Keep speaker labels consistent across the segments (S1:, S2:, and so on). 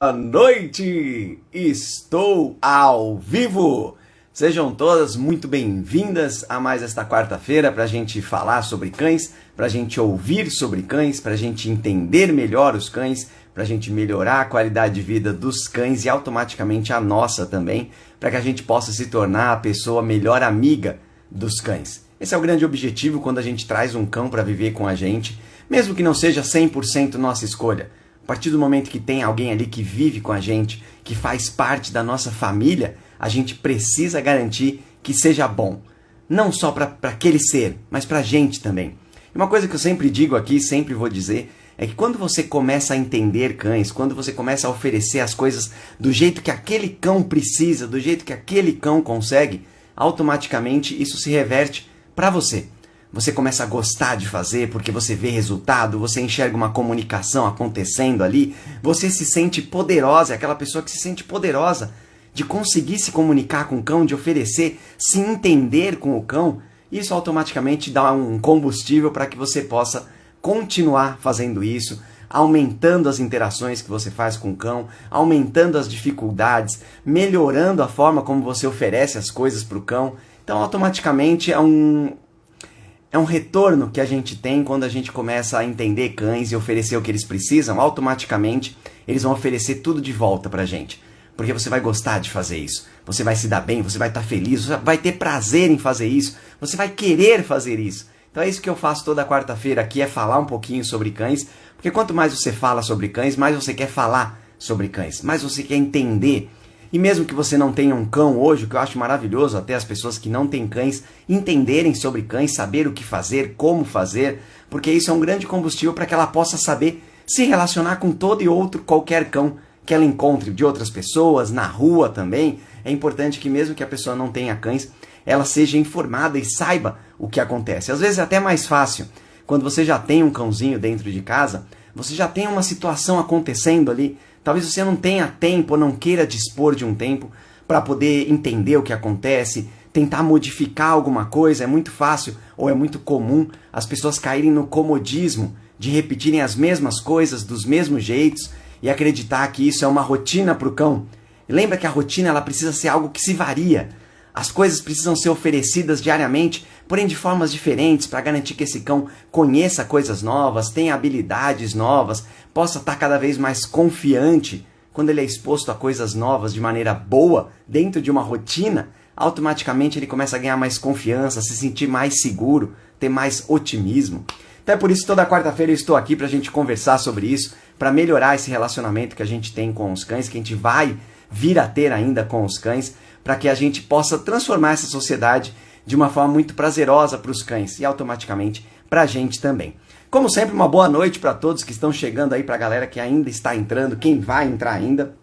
S1: Boa noite! Estou ao vivo! Sejam todas muito bem-vindas a mais esta quarta-feira para a gente falar sobre cães, para a gente ouvir sobre cães, para a gente entender melhor os cães, para a gente melhorar a qualidade de vida dos cães e automaticamente a nossa também, para que a gente possa se tornar a pessoa melhor amiga dos cães. Esse é o grande objetivo quando a gente traz um cão para viver com a gente, mesmo que não seja 100% nossa escolha. A partir do momento que tem alguém ali que vive com a gente, que faz parte da nossa família, a gente precisa garantir que seja bom. Não só para aquele ser, mas para a gente também. E uma coisa que eu sempre digo aqui, sempre vou dizer, é que quando você começa a entender cães, quando você começa a oferecer as coisas do jeito que aquele cão precisa, do jeito que aquele cão consegue, automaticamente isso se reverte para você. Você começa a gostar de fazer porque você vê resultado, você enxerga uma comunicação acontecendo ali, você se sente poderosa, é aquela pessoa que se sente poderosa de conseguir se comunicar com o cão, de oferecer, se entender com o cão. Isso automaticamente dá um combustível para que você possa continuar fazendo isso, aumentando as interações que você faz com o cão, aumentando as dificuldades, melhorando a forma como você oferece as coisas para o cão. Então automaticamente é um retorno que a gente tem quando a gente começa a entender cães e oferecer o que eles precisam. Automaticamente eles vão oferecer tudo de volta pra gente. Porque você vai gostar de fazer isso. Você vai se dar bem, você vai estar feliz, você vai ter prazer em fazer isso, você vai querer fazer isso. Então é isso que eu faço toda quarta-feira aqui, é falar um pouquinho sobre cães. Porque quanto mais você fala sobre cães, mais você quer falar sobre cães, mais você quer entender. E mesmo que você não tenha um cão hoje, o que eu acho maravilhoso, até as pessoas que não têm cães entenderem sobre cães, saber o que fazer, como fazer, porque isso é um grande combustível para que ela possa saber se relacionar com todo e outro, qualquer cão que ela encontre de outras pessoas, na rua também. É importante que mesmo que a pessoa não tenha cães, ela seja informada e saiba o que acontece. Às vezes é até mais fácil, quando você já tem um cãozinho dentro de casa, você já tem uma situação acontecendo ali. Talvez você não tenha tempo ou não queira dispor de um tempo para poder entender o que acontece, tentar modificar alguma coisa. É muito fácil ou é muito comum as pessoas caírem no comodismo de repetirem as mesmas coisas dos mesmos jeitos e acreditar que isso é uma rotina para o cão. E lembra que a rotina ela precisa ser algo que se varia. As coisas precisam ser oferecidas diariamente, porém de formas diferentes, para garantir que esse cão conheça coisas novas, tenha habilidades novas, possa estar cada vez mais confiante. Quando ele é exposto a coisas novas de maneira boa, dentro de uma rotina, automaticamente ele começa a ganhar mais confiança, se sentir mais seguro, ter mais otimismo. Então é por isso que toda quarta-feira eu estou aqui para a gente conversar sobre isso, para melhorar esse relacionamento que a gente tem com os cães, que a gente vai vir a ter ainda com os cães, para que a gente possa transformar essa sociedade de uma forma muito prazerosa para os cães e automaticamente para a gente também. Como sempre, uma boa noite para todos que estão chegando aí, para a galera que ainda está entrando, quem vai entrar ainda.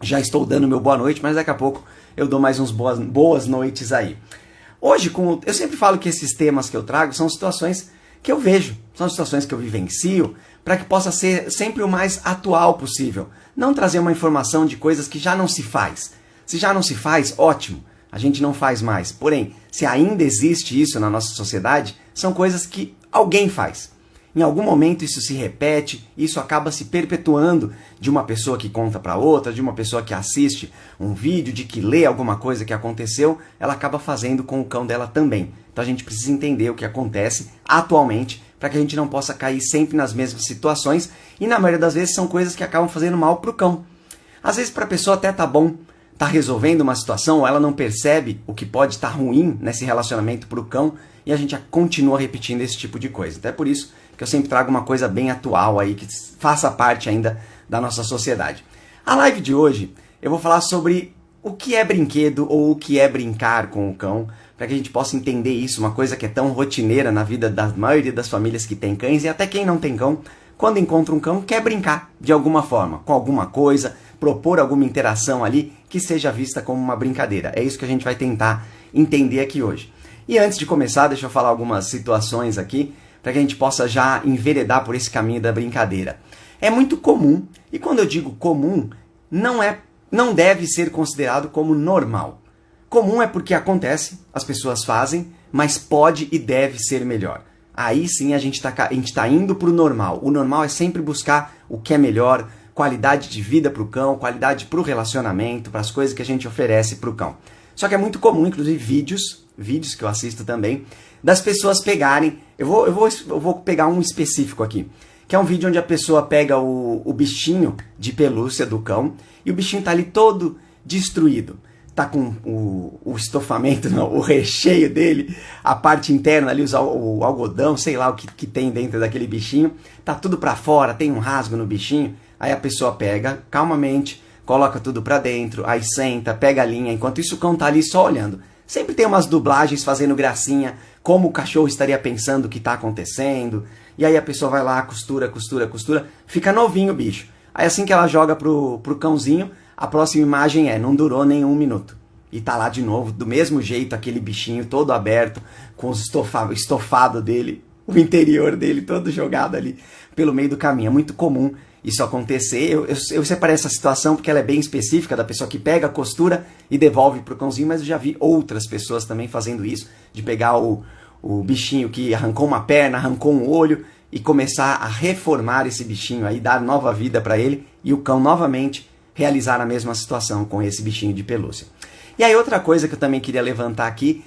S1: Já estou dando meu boa noite, mas daqui a pouco eu dou mais uns boas noites aí. Hoje, eu sempre falo que esses temas que eu trago são situações que eu vejo, são situações que eu vivencio, para que possa ser sempre o mais atual possível. Não trazer uma informação de coisas que já não se faz. Se já não se faz, ótimo, a gente não faz mais. Porém, se ainda existe isso na nossa sociedade, são coisas que alguém faz. Em algum momento isso se repete, isso acaba se perpetuando de uma pessoa que conta para outra, de uma pessoa que assiste um vídeo, de que lê alguma coisa que aconteceu, ela acaba fazendo com o cão dela também. Então a gente precisa entender o que acontece atualmente para que a gente não possa cair sempre nas mesmas situações e na maioria das vezes são coisas que acabam fazendo mal para o cão. Às vezes para a pessoa até tá bom, tá resolvendo uma situação, ou ela não percebe o que pode estar ruim nesse relacionamento para o cão e a gente continua repetindo esse tipo de coisa. Então é por isso que eu sempre trago uma coisa bem atual aí, que faça parte ainda da nossa sociedade. A live de hoje eu vou falar sobre o que é brinquedo ou o que é brincar com o cão, para que a gente possa entender isso, uma coisa que é tão rotineira na vida da maioria das famílias que tem cães e até quem não tem cão, quando encontra um cão, quer brincar de alguma forma, com alguma coisa, propor alguma interação ali que seja vista como uma brincadeira. É isso que a gente vai tentar entender aqui hoje. E antes de começar, deixa eu falar algumas situações aqui, para que a gente possa já enveredar por esse caminho da brincadeira. É muito comum, e quando eu digo comum, não deve ser considerado como normal. Comum é porque acontece, as pessoas fazem, mas pode e deve ser melhor. Aí sim a gente tá indo para o normal. O normal é sempre buscar o que é melhor, qualidade de vida para o cão, qualidade para o relacionamento, para as coisas que a gente oferece para o cão. Só que é muito comum, inclusive vídeos que eu assisto também, das pessoas pegarem, eu vou pegar um específico aqui, que é um vídeo onde a pessoa pega o bichinho de pelúcia do cão e o bichinho tá ali todo destruído. Tá com o estofamento, não, o recheio dele, a parte interna ali, o algodão, sei lá o que tem dentro daquele bichinho, tá tudo pra fora, tem um rasgo no bichinho, aí a pessoa pega, calmamente, coloca tudo pra dentro, aí senta, pega a linha, enquanto isso o cão tá ali só olhando. Sempre tem umas dublagens fazendo gracinha, como o cachorro estaria pensando o que tá acontecendo, e aí a pessoa vai lá, costura, fica novinho o bicho. Aí assim que ela joga pro cãozinho, a próxima imagem não durou nem 1 minuto. E tá lá de novo, do mesmo jeito, aquele bichinho todo aberto, com os estofado dele, o interior dele todo jogado ali pelo meio do caminho. É muito comum isso acontecer. Eu separei essa situação porque ela é bem específica, da pessoa que pega, costura e devolve pro cãozinho, mas eu já vi outras pessoas também fazendo isso, de pegar o bichinho que arrancou uma perna, arrancou um olho, e começar a reformar esse bichinho aí, dar nova vida para ele, e o cão novamente realizar a mesma situação com esse bichinho de pelúcia. E aí outra coisa que eu também queria levantar aqui,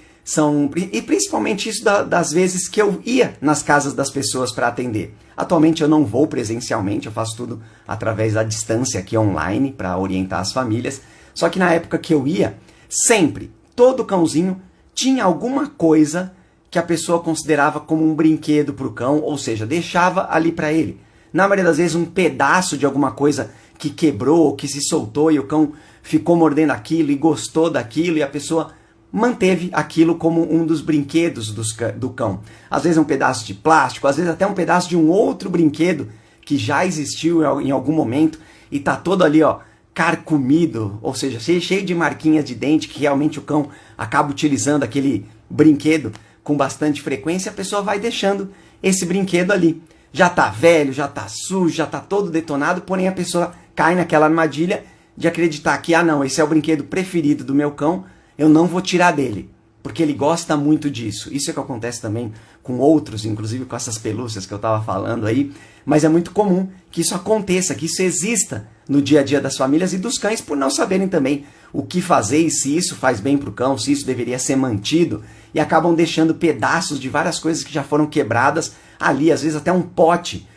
S1: e principalmente isso das vezes que eu ia nas casas das pessoas para atender. Atualmente eu não vou presencialmente, eu faço tudo através da distância aqui online para orientar as famílias. Só que na época que eu ia, sempre, todo cãozinho tinha alguma coisa que a pessoa considerava como um brinquedo para o cão, ou seja, deixava ali para ele. Na maioria das vezes um pedaço de alguma coisa que quebrou, que se soltou e o cão ficou mordendo aquilo e gostou daquilo e a pessoa manteve aquilo como um dos brinquedos do cão. Às vezes um pedaço de plástico, às vezes até um pedaço de um outro brinquedo que já existiu em algum momento e tá todo ali, ó, carcomido, ou seja, cheio de marquinhas de dente que realmente o cão acaba utilizando aquele brinquedo com bastante frequência, a pessoa vai deixando esse brinquedo ali. Já tá velho, já tá sujo, já tá todo detonado, porém a pessoa cai naquela armadilha de acreditar que, não, esse é o brinquedo preferido do meu cão, eu não vou tirar dele, porque ele gosta muito disso. Isso é que acontece também com outros, inclusive com essas pelúcias que eu estava falando aí, mas é muito comum que isso aconteça, que isso exista no dia a dia das famílias e dos cães por não saberem também o que fazer e se isso faz bem para o cão, se isso deveria ser mantido, e acabam deixando pedaços de várias coisas que já foram quebradas ali, às vezes até um pote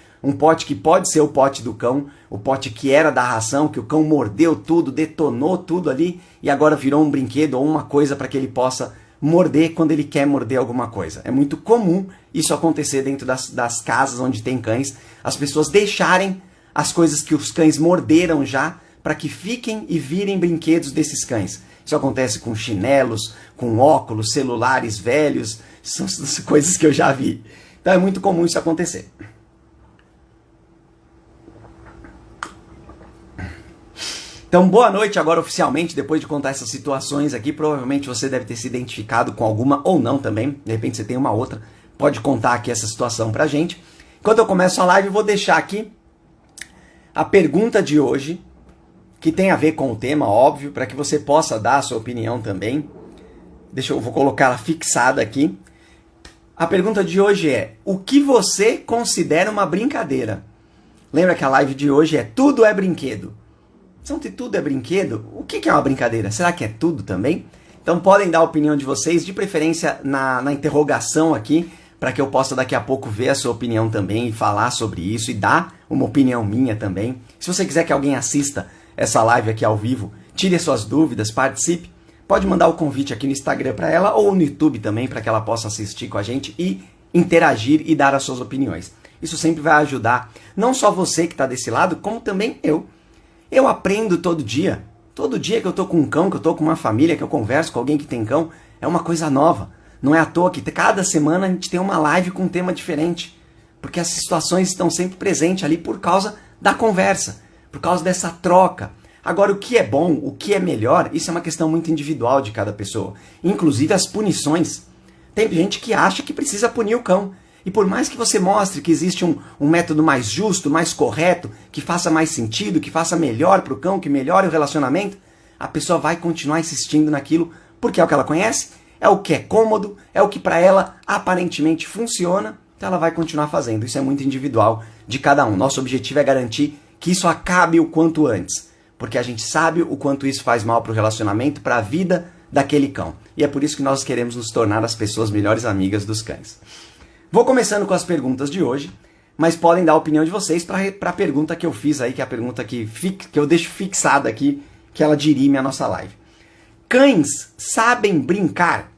S1: que pode ser o pote do cão, o pote que era da ração, que o cão mordeu tudo, detonou tudo ali, e agora virou um brinquedo ou uma coisa para que ele possa morder quando ele quer morder alguma coisa. É muito comum isso acontecer dentro das casas onde tem cães, as pessoas deixarem as coisas que os cães morderam já, para que fiquem e virem brinquedos desses cães. Isso acontece com chinelos, com óculos, celulares velhos, são coisas que eu já vi. Então é muito comum isso acontecer. Então, boa noite agora oficialmente, depois de contar essas situações aqui, provavelmente você deve ter se identificado com alguma ou não também, de repente você tem uma outra, pode contar aqui essa situação pra gente. Enquanto eu começo a live, eu vou deixar aqui a pergunta de hoje, que tem a ver com o tema, óbvio, para que você possa dar a sua opinião também. Eu vou colocar ela fixada aqui. A pergunta de hoje é: o que você considera uma brincadeira? Lembra que a live de hoje é tudo é brinquedo. Então, se tudo é brinquedo, o que é uma brincadeira? Será que é tudo também? Então podem dar a opinião de vocês, de preferência na interrogação aqui, para que eu possa daqui a pouco ver a sua opinião também e falar sobre isso e dar uma opinião minha também. Se você quiser que alguém assista essa live aqui ao vivo, tire as suas dúvidas, participe, pode mandar o convite aqui no Instagram para ela ou no YouTube também, para que ela possa assistir com a gente e interagir e dar as suas opiniões. Isso sempre vai ajudar, não só você que está desse lado, como também eu. Eu aprendo todo dia que eu tô com um cão, que eu tô com uma família, que eu converso com alguém que tem cão, é uma coisa nova. Não é à toa que cada semana a gente tem uma live com um tema diferente, porque as situações estão sempre presentes ali por causa da conversa, por causa dessa troca. Agora, o que é bom, o que é melhor, isso é uma questão muito individual de cada pessoa. Inclusive as punições. Tem gente que acha que precisa punir o cão. E por mais que você mostre que existe um método mais justo, mais correto, que faça mais sentido, que faça melhor para o cão, que melhore o relacionamento, a pessoa vai continuar insistindo naquilo porque é o que ela conhece, é o que é cômodo, é o que para ela aparentemente funciona, então ela vai continuar fazendo. Isso é muito individual de cada um. Nosso objetivo é garantir que isso acabe o quanto antes, porque a gente sabe o quanto isso faz mal para o relacionamento, para a vida daquele cão. E é por isso que nós queremos nos tornar as pessoas melhores amigas dos cães. Vou começando com as perguntas de hoje, mas podem dar a opinião de vocês para a pergunta que eu fiz aí, que é a pergunta que eu deixo fixada aqui, que ela dirime a nossa live. Cães sabem brincar?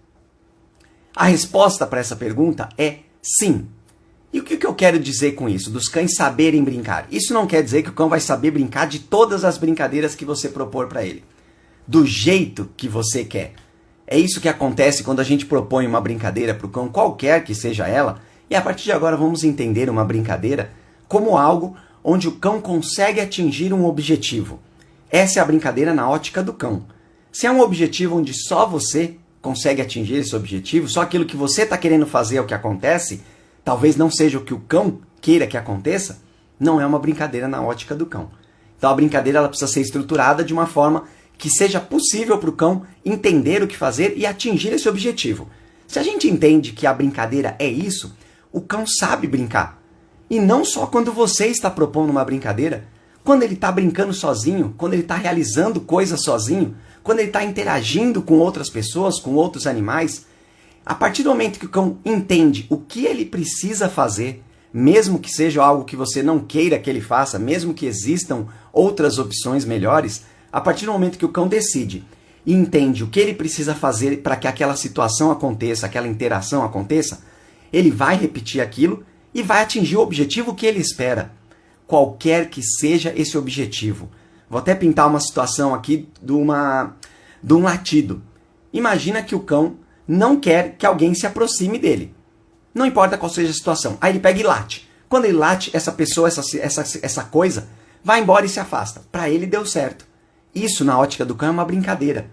S1: A resposta para essa pergunta é sim. E o que eu quero dizer com isso, dos cães saberem brincar? Isso não quer dizer que o cão vai saber brincar de todas as brincadeiras que você propor para ele, do jeito que você quer. É isso que acontece quando a gente propõe uma brincadeira para o cão, qualquer que seja ela, e a partir de agora vamos entender uma brincadeira como algo onde o cão consegue atingir um objetivo. Essa é a brincadeira na ótica do cão. Se é um objetivo onde só você consegue atingir esse objetivo, só aquilo que você está querendo fazer é o que acontece, talvez não seja o que o cão queira que aconteça, não é uma brincadeira na ótica do cão. Então a brincadeira ela precisa ser estruturada de uma forma que seja possível para o cão entender o que fazer e atingir esse objetivo. Se a gente entende que a brincadeira é isso, o cão sabe brincar. E não só quando você está propondo uma brincadeira, quando ele está brincando sozinho, quando ele está realizando coisas sozinho, quando ele está interagindo com outras pessoas, com outros animais. A partir do momento que o cão entende o que ele precisa fazer, mesmo que seja algo que você não queira que ele faça, mesmo que existam outras opções melhores, a partir do momento que o cão decide e entende o que ele precisa fazer para que aquela situação aconteça, aquela interação aconteça, ele vai repetir aquilo e vai atingir o objetivo que ele espera, qualquer que seja esse objetivo. Vou até pintar uma situação aqui de um latido. Imagina que o cão não quer que alguém se aproxime dele. Não importa qual seja a situação. Aí ele pega e late. Quando ele late, essa pessoa, essa coisa, vai embora e se afasta. Para ele deu certo. Isso, na ótica do cão, é uma brincadeira.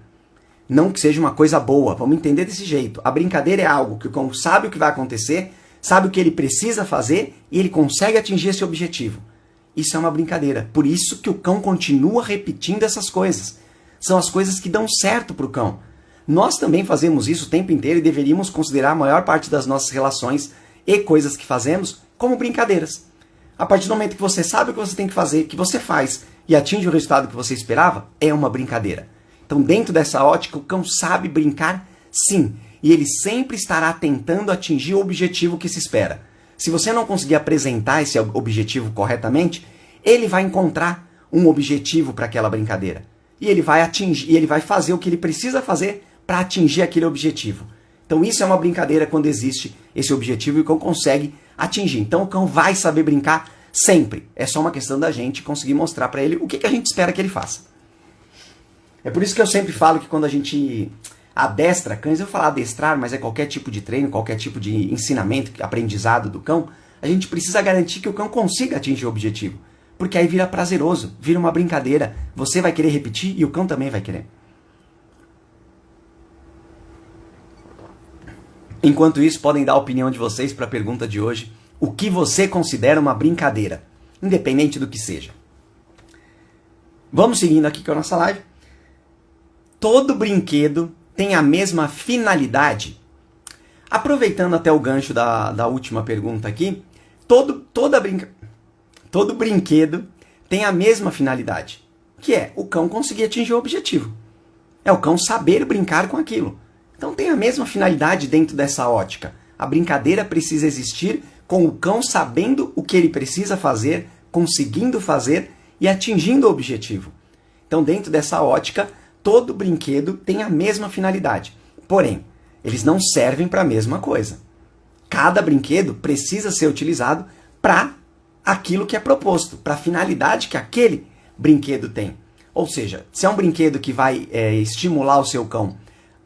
S1: Não que seja uma coisa boa. Vamos entender desse jeito. A brincadeira é algo que o cão sabe o que vai acontecer, sabe o que ele precisa fazer e ele consegue atingir esse objetivo. Isso é uma brincadeira. Por isso que o cão continua repetindo essas coisas. São as coisas que dão certo para o cão. Nós também fazemos isso o tempo inteiro e deveríamos considerar a maior parte das nossas relações e coisas que fazemos como brincadeiras. A partir do momento que você sabe o que você tem que fazer, que você faz e atinge o resultado que você esperava, é uma brincadeira. Então, dentro dessa ótica, o cão sabe brincar sim. E ele sempre estará tentando atingir o objetivo que se espera. Se você não conseguir apresentar esse objetivo corretamente, ele vai encontrar um objetivo para aquela brincadeira. E ele vai atingir, e ele vai fazer o que ele precisa fazer para atingir aquele objetivo. Então isso é uma brincadeira quando existe esse objetivo e o cão consegue atingir. Então o cão vai saber brincar sempre. É só uma questão da gente conseguir mostrar para ele o que a gente espera que ele faça. É por isso que eu sempre falo que quando a gente adestra cães, eu vou falar adestrar, mas é qualquer tipo de treino, qualquer tipo de ensinamento, aprendizado do cão, a gente precisa garantir que o cão consiga atingir o objetivo. Porque aí vira prazeroso, vira uma brincadeira. Você vai querer repetir e o cão também vai querer. Enquanto isso, podem dar a opinião de vocês para a pergunta de hoje. O que você considera uma brincadeira? Independente do que seja. Vamos seguindo aqui com a nossa live. Todo brinquedo tem a mesma finalidade? Aproveitando até o gancho da última pergunta aqui, todo brinquedo tem a mesma finalidade, que é o cão conseguir atingir o objetivo. É o cão saber brincar com aquilo. Então tem a mesma finalidade dentro dessa ótica. A brincadeira precisa existir com o cão sabendo o que ele precisa fazer, conseguindo fazer e atingindo o objetivo. Então dentro dessa ótica, todo brinquedo tem a mesma finalidade. Porém, eles não servem para a mesma coisa. Cada brinquedo precisa ser utilizado para aquilo que é proposto, para a finalidade que aquele brinquedo tem. Ou seja, se é um brinquedo que vai estimular o seu cão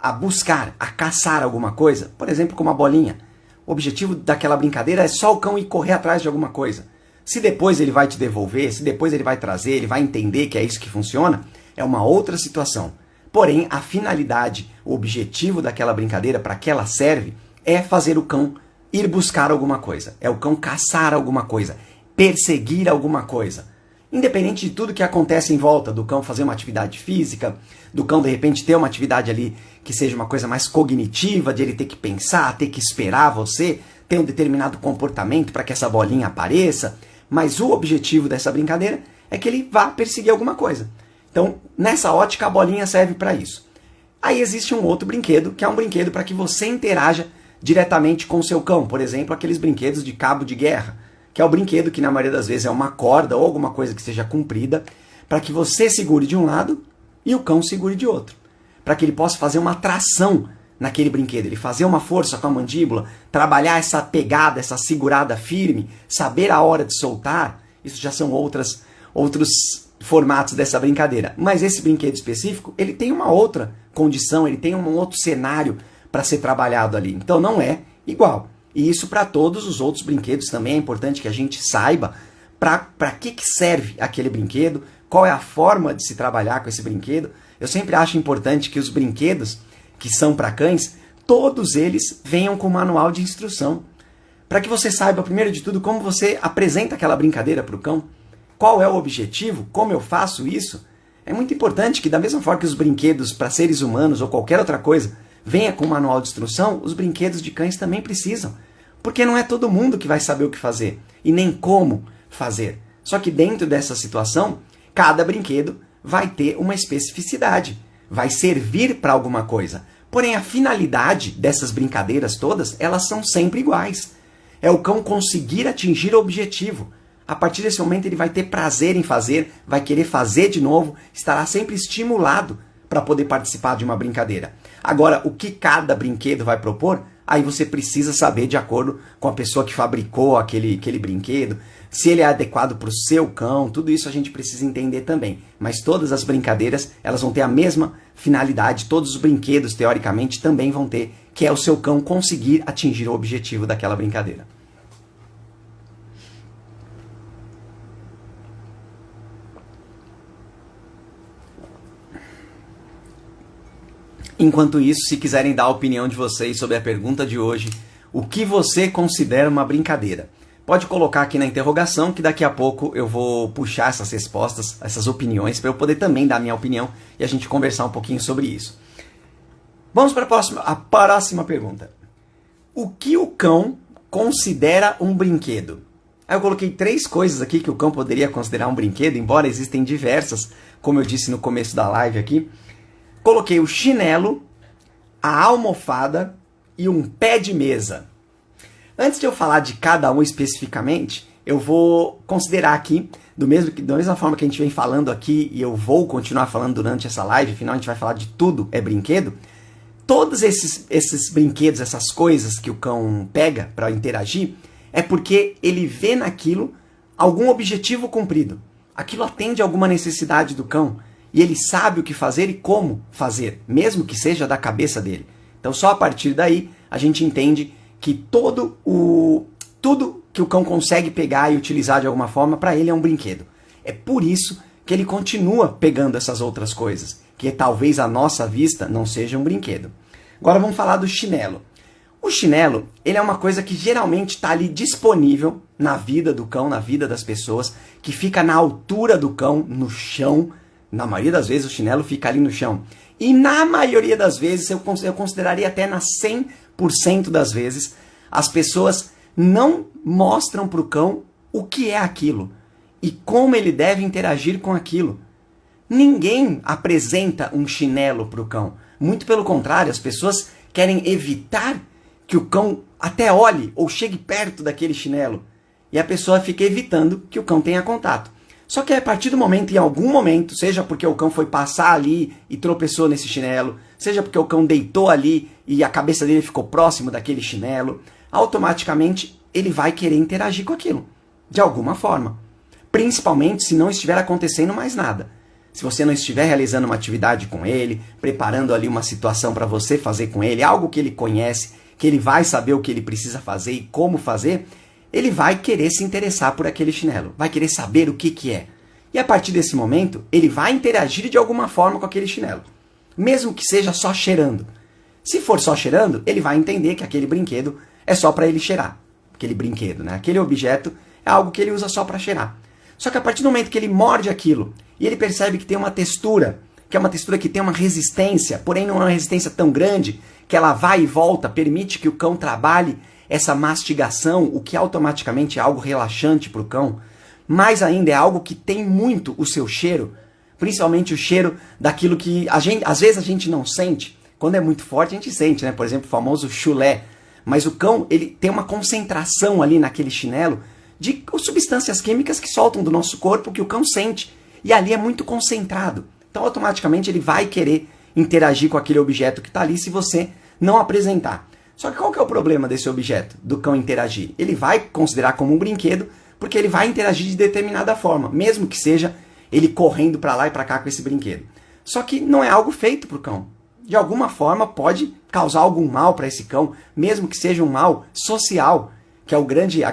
S1: a buscar, a caçar alguma coisa, por exemplo, como a bolinha, o objetivo daquela brincadeira é só o cão ir correr atrás de alguma coisa. Se depois ele vai te devolver, se depois ele vai trazer, ele vai entender que é isso que funciona, é uma outra situação. Porém, a finalidade, o objetivo daquela brincadeira, para que ela serve, é fazer o cão ir buscar alguma coisa. É o cão caçar alguma coisa, perseguir alguma coisa. Independente de tudo que acontece em volta, do cão fazer uma atividade física, do cão de repente ter uma atividade ali que seja uma coisa mais cognitiva, de ele ter que pensar, ter que esperar você, ter um determinado comportamento para que essa bolinha apareça. Mas o objetivo dessa brincadeira é que ele vá perseguir alguma coisa. Então, nessa ótica, a bolinha serve para isso. Aí existe um outro brinquedo, que é um brinquedo para que você interaja diretamente com o seu cão. Por exemplo, aqueles brinquedos de cabo de guerra, que é o brinquedo que na maioria das vezes é uma corda ou alguma coisa que seja comprida, para que você segure de um lado e o cão segure de outro. Para que ele possa fazer uma tração naquele brinquedo, ele fazer uma força com a mandíbula, trabalhar essa pegada, essa segurada firme, saber a hora de soltar. Isso já são outros formatos dessa brincadeira. Mas esse brinquedo específico, ele tem uma outra condição, ele tem um outro cenário para ser trabalhado ali. Então não é igual. E isso para todos os outros brinquedos também é importante que a gente saiba para que serve aquele brinquedo, qual é a forma de se trabalhar com esse brinquedo. Eu sempre acho importante que os brinquedos que são para cães, todos eles venham com manual de instrução. Para que você saiba, primeiro de tudo, como você apresenta aquela brincadeira para o cão. Qual é o objetivo? Como eu faço isso? É muito importante que, da mesma forma que os brinquedos para seres humanos ou qualquer outra coisa venha com manual de instrução, os brinquedos de cães também precisam. Porque não é todo mundo que vai saber o que fazer e nem como fazer. Só que dentro dessa situação, cada brinquedo vai ter uma especificidade, vai servir para alguma coisa. Porém, a finalidade dessas brincadeiras todas, elas são sempre iguais. É o cão conseguir atingir o objetivo. A partir desse momento ele vai ter prazer em fazer, vai querer fazer de novo, estará sempre estimulado para poder participar de uma brincadeira. Agora, o que cada brinquedo vai propor, aí você precisa saber de acordo com a pessoa que fabricou aquele brinquedo, se ele é adequado para o seu cão, tudo isso a gente precisa entender também. Mas todas as brincadeiras, elas vão ter a mesma finalidade, todos os brinquedos, teoricamente, também vão ter, que é o seu cão conseguir atingir o objetivo daquela brincadeira. Enquanto isso, se quiserem dar a opinião de vocês sobre a pergunta de hoje, o que você considera uma brincadeira? Pode colocar aqui na interrogação que daqui a pouco eu vou puxar essas respostas, essas opiniões, para eu poder também dar minha opinião e a gente conversar um pouquinho sobre isso. Vamos para a próxima pergunta. O que o cão considera um brinquedo? Aí eu coloquei 3 coisas aqui que o cão poderia considerar um brinquedo, embora existem diversas, como eu disse no começo da live aqui. Coloquei o chinelo, a almofada e um pé de mesa. Antes de eu falar de cada um especificamente, eu vou considerar aqui, da mesma forma que a gente vem falando aqui, e eu vou continuar falando durante essa live, afinal a gente vai falar de tudo, é brinquedo. Todos esses brinquedos, essas coisas que o cão pega para interagir, é porque ele vê naquilo algum objetivo cumprido. Aquilo atende a alguma necessidade do cão. E ele sabe o que fazer e como fazer, mesmo que seja da cabeça dele. Então só a partir daí a gente entende que tudo que o cão consegue pegar e utilizar de alguma forma, para ele é um brinquedo. É por isso que ele continua pegando essas outras coisas, que talvez à nossa vista não seja um brinquedo. Agora vamos falar do chinelo. O chinelo, ele é uma coisa que geralmente está ali disponível na vida do cão, na vida das pessoas, que fica na altura do cão, no chão. Na maioria das vezes o chinelo fica ali no chão. E na maioria das vezes, eu consideraria até nas 100% das vezes, as pessoas não mostram para o cão o que é aquilo e como ele deve interagir com aquilo. Ninguém apresenta um chinelo para o cão. Muito pelo contrário, as pessoas querem evitar que o cão até olhe ou chegue perto daquele chinelo. E a pessoa fica evitando que o cão tenha contato. Só que a partir do momento, em algum momento, seja porque o cão foi passar ali e tropeçou nesse chinelo, seja porque o cão deitou ali e a cabeça dele ficou próximo daquele chinelo, automaticamente ele vai querer interagir com aquilo, de alguma forma. Principalmente se não estiver acontecendo mais nada. Se você não estiver realizando uma atividade com ele, preparando ali uma situação para você fazer com ele, algo que ele conhece, que ele vai saber o que ele precisa fazer e como fazer, ele vai querer se interessar por aquele chinelo, vai querer saber o que é. E a partir desse momento, ele vai interagir de alguma forma com aquele chinelo, mesmo que seja só cheirando. Se for só cheirando, ele vai entender que aquele brinquedo é só para ele cheirar. Aquele brinquedo, né? Aquele objeto é algo que ele usa só para cheirar. Só que a partir do momento que ele morde aquilo e ele percebe que tem uma textura, que é uma textura que tem uma resistência, porém não é uma resistência tão grande, que ela vai e volta, permite que o cão trabalhe essa mastigação, o que automaticamente é algo relaxante para o cão, mais ainda é algo que tem muito o seu cheiro, principalmente o cheiro daquilo que às vezes a gente não sente. Quando é muito forte a gente sente, né? Por exemplo, o famoso chulé. Mas o cão, ele tem uma concentração ali naquele chinelo de substâncias químicas que soltam do nosso corpo que o cão sente. E ali é muito concentrado. Então automaticamente ele vai querer interagir com aquele objeto que está ali se você não apresentar. Só que qual que é o problema desse objeto, do cão interagir? Ele vai considerar como um brinquedo porque ele vai interagir de determinada forma, mesmo que seja ele correndo para lá e para cá com esse brinquedo. Só que não é algo feito para o cão. De alguma forma pode causar algum mal para esse cão, mesmo que seja um mal social, que é o grande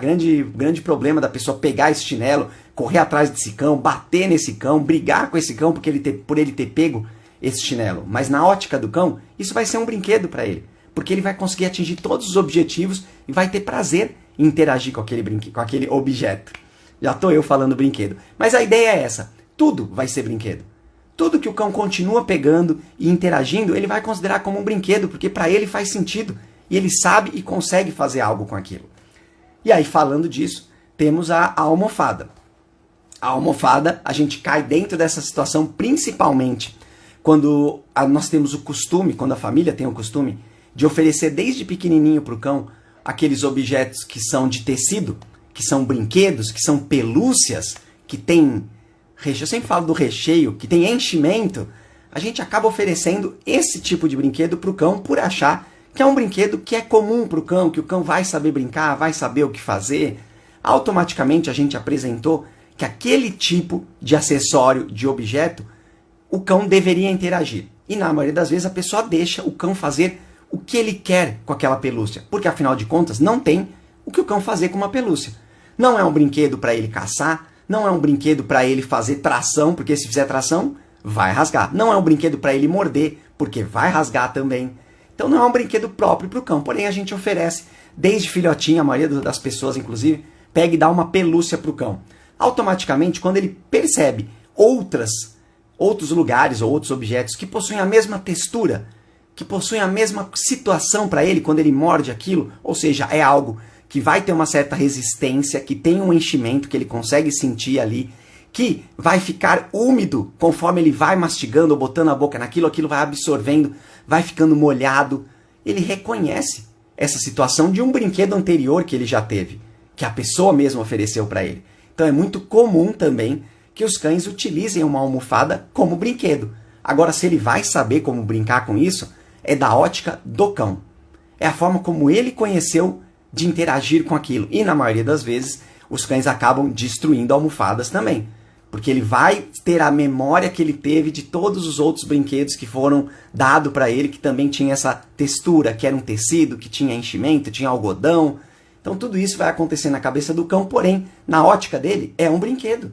S1: problema da pessoa pegar esse chinelo, correr atrás desse cão, bater nesse cão, brigar com esse cão por ele ter pego esse chinelo. Mas na ótica do cão, isso vai ser um brinquedo para ele, porque ele vai conseguir atingir todos os objetivos e vai ter prazer em interagir com aquele objeto. Já estou eu falando brinquedo. Mas a ideia é essa, tudo vai ser brinquedo. Tudo que o cão continua pegando e interagindo, ele vai considerar como um brinquedo, porque para ele faz sentido. E ele sabe e consegue fazer algo com aquilo. E aí, falando disso, temos a almofada. A almofada, a gente cai dentro dessa situação principalmente quando nós temos o costume, quando a família tem o costume, de oferecer desde pequenininho para o cão aqueles objetos que são de tecido, que são brinquedos, que são pelúcias, que tem... Eu sempre falo do recheio, que tem enchimento. A gente acaba oferecendo esse tipo de brinquedo para o cão por achar que é um brinquedo que é comum para o cão, que o cão vai saber brincar, vai saber o que fazer. Automaticamente a gente apresentou que aquele tipo de acessório, de objeto, o cão deveria interagir. E na maioria das vezes a pessoa deixa o cão fazer o que ele quer com aquela pelúcia. Porque afinal de contas não tem o que o cão fazer com uma pelúcia. Não é um brinquedo para ele caçar, não é um brinquedo para ele fazer tração, porque se fizer tração, vai rasgar. Não é um brinquedo para ele morder, porque vai rasgar também. Então não é um brinquedo próprio para o cão. Porém, a gente oferece, desde filhotinho, a maioria das pessoas, inclusive, pega e dá uma pelúcia para o cão. Automaticamente, quando ele percebe outros lugares ou outros objetos que possuem a mesma textura, que possuem a mesma situação para ele quando ele morde aquilo, ou seja, é algo que vai ter uma certa resistência, que tem um enchimento que ele consegue sentir ali, que vai ficar úmido conforme ele vai mastigando ou botando a boca naquilo, aquilo vai absorvendo, vai ficando molhado. Ele reconhece essa situação de um brinquedo anterior que ele já teve, que a pessoa mesma ofereceu para ele. Então é muito comum também que os cães utilizem uma almofada como brinquedo. Agora, se ele vai saber como brincar com isso, é da ótica do cão. É a forma como ele conheceu de interagir com aquilo. E na maioria das vezes, os cães acabam destruindo almofadas também. Porque ele vai ter a memória que ele teve de todos os outros brinquedos que foram dados para ele, que também tinha essa textura, que era um tecido, que tinha enchimento, tinha algodão. Então tudo isso vai acontecer na cabeça do cão, porém, na ótica dele, é um brinquedo.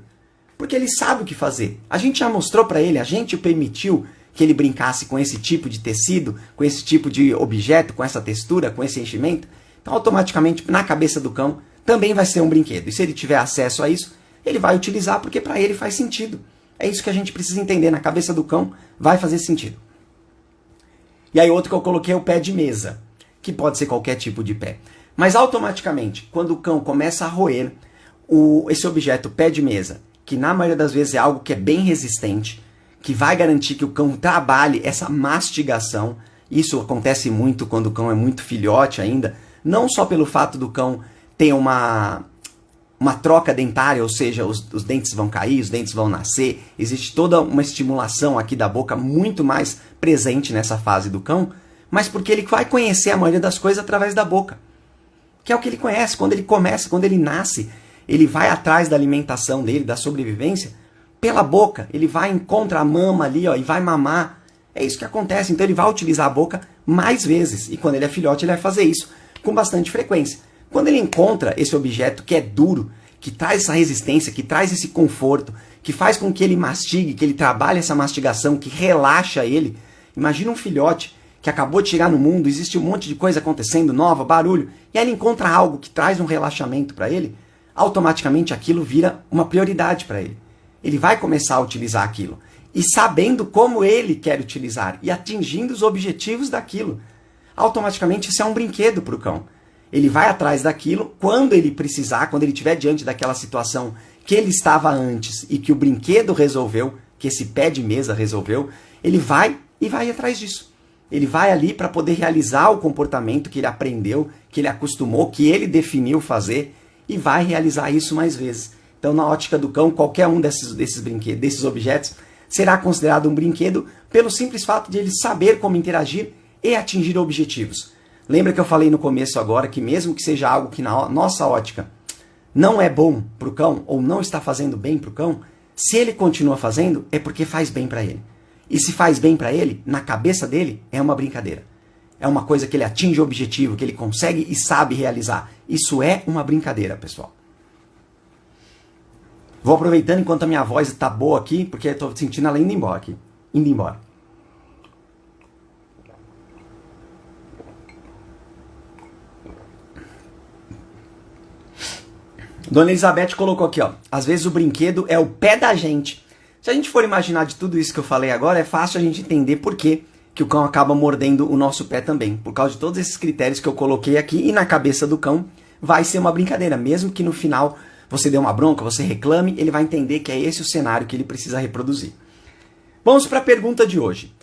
S1: Porque ele sabe o que fazer. A gente já mostrou para ele, a gente o permitiu que ele brincasse com esse tipo de tecido, com esse tipo de objeto, com essa textura, com esse enchimento. Então, automaticamente, na cabeça do cão, também vai ser um brinquedo. E se ele tiver acesso a isso, ele vai utilizar porque para ele faz sentido. É isso que a gente precisa entender. Na cabeça do cão, vai fazer sentido. E aí, outro que eu coloquei é o pé de mesa, que pode ser qualquer tipo de pé. Mas, automaticamente, quando o cão começa a roer esse objeto, pé de mesa, que na maioria das vezes é algo que é bem resistente, que vai garantir que o cão trabalhe essa mastigação. Isso acontece muito quando o cão é muito filhote ainda, não só pelo fato do cão ter uma troca dentária, ou seja, os dentes vão cair, os dentes vão nascer, existe toda uma estimulação aqui da boca muito mais presente nessa fase do cão, mas porque ele vai conhecer a maioria das coisas através da boca, que é o que ele conhece. Quando ele começa, quando ele nasce, ele vai atrás da alimentação dele, da sobrevivência, pela boca. Ele vai, encontra a mama ali, ó, e vai mamar. É isso que acontece. Então ele vai utilizar a boca mais vezes. E quando ele é filhote, ele vai fazer isso com bastante frequência. Quando ele encontra esse objeto que é duro, que traz essa resistência, que traz esse conforto, que faz com que ele mastigue, que ele trabalhe essa mastigação, que relaxa ele. Imagina um filhote que acabou de chegar no mundo, existe um monte de coisa acontecendo, nova, barulho, e aí ele encontra algo que traz um relaxamento para ele, automaticamente aquilo vira uma prioridade para ele. Ele vai começar a utilizar aquilo. E sabendo como ele quer utilizar e atingindo os objetivos daquilo, automaticamente isso é um brinquedo para o cão. Ele vai atrás daquilo quando ele precisar, quando ele estiver diante daquela situação que ele estava antes e que o brinquedo resolveu, que esse pé de mesa resolveu, ele vai e vai atrás disso. Ele vai ali para poder realizar o comportamento que ele aprendeu, que ele acostumou, que ele definiu fazer e vai realizar isso mais vezes. Então, na ótica do cão, qualquer um desses brinquedos, desses objetos, será considerado um brinquedo pelo simples fato de ele saber como interagir e atingir objetivos. Lembra que eu falei no começo agora que mesmo que seja algo que na nossa ótica não é bom para o cão ou não está fazendo bem para o cão, se ele continua fazendo é porque faz bem para ele. E se faz bem para ele, na cabeça dele, é uma brincadeira. É uma coisa que ele atinge o objetivo, que ele consegue e sabe realizar. Isso é uma brincadeira, pessoal. Vou aproveitando enquanto a minha voz está boa aqui, porque eu estou sentindo ela indo embora aqui. Indo embora. Dona Elizabeth colocou aqui, ó. Às vezes o brinquedo é o pé da gente. Se a gente for imaginar de tudo isso que eu falei agora, é fácil a gente entender por que o cão acaba mordendo o nosso pé também. Por causa de todos esses critérios que eu coloquei aqui, e na cabeça do cão vai ser uma brincadeira. Mesmo que no final você dê uma bronca, você reclame, ele vai entender que é esse o cenário que ele precisa reproduzir. Vamos para a pergunta de hoje.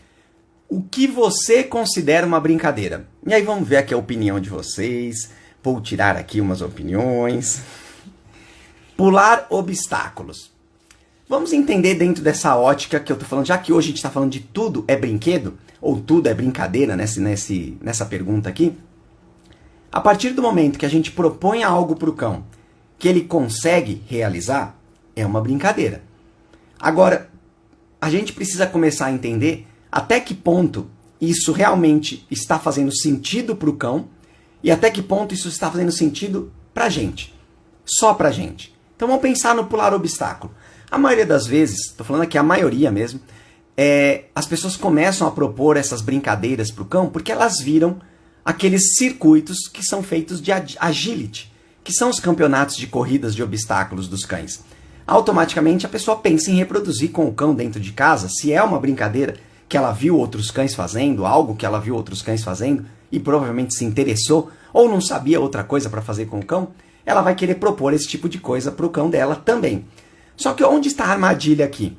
S1: O que você considera uma brincadeira? E aí vamos ver aqui a opinião de vocês. Vou tirar aqui umas opiniões. Pular obstáculos. Vamos entender dentro dessa ótica que eu estou falando, já que hoje a gente está falando de tudo é brinquedo, ou tudo é brincadeira nessa pergunta aqui. A partir do momento que a gente propõe algo para o cão que ele consegue realizar, é uma brincadeira. Agora, a gente precisa começar a entender até que ponto isso realmente está fazendo sentido para o cão e até que ponto isso está fazendo sentido para a gente. Só para a gente. Então vamos pensar no pular obstáculo. A maioria das vezes, estou falando aqui a maioria mesmo, as pessoas começam a propor essas brincadeiras para o cão porque elas viram aqueles circuitos que são feitos de agility, que são os campeonatos de corridas de obstáculos dos cães. Automaticamente a pessoa pensa em reproduzir com o cão dentro de casa, se é uma brincadeira que ela viu outros cães fazendo, algo que ela viu outros cães fazendo e provavelmente se interessou ou não sabia outra coisa para fazer com o cão, ela vai querer propor esse tipo de coisa para o cão dela também. Só que onde está a armadilha aqui?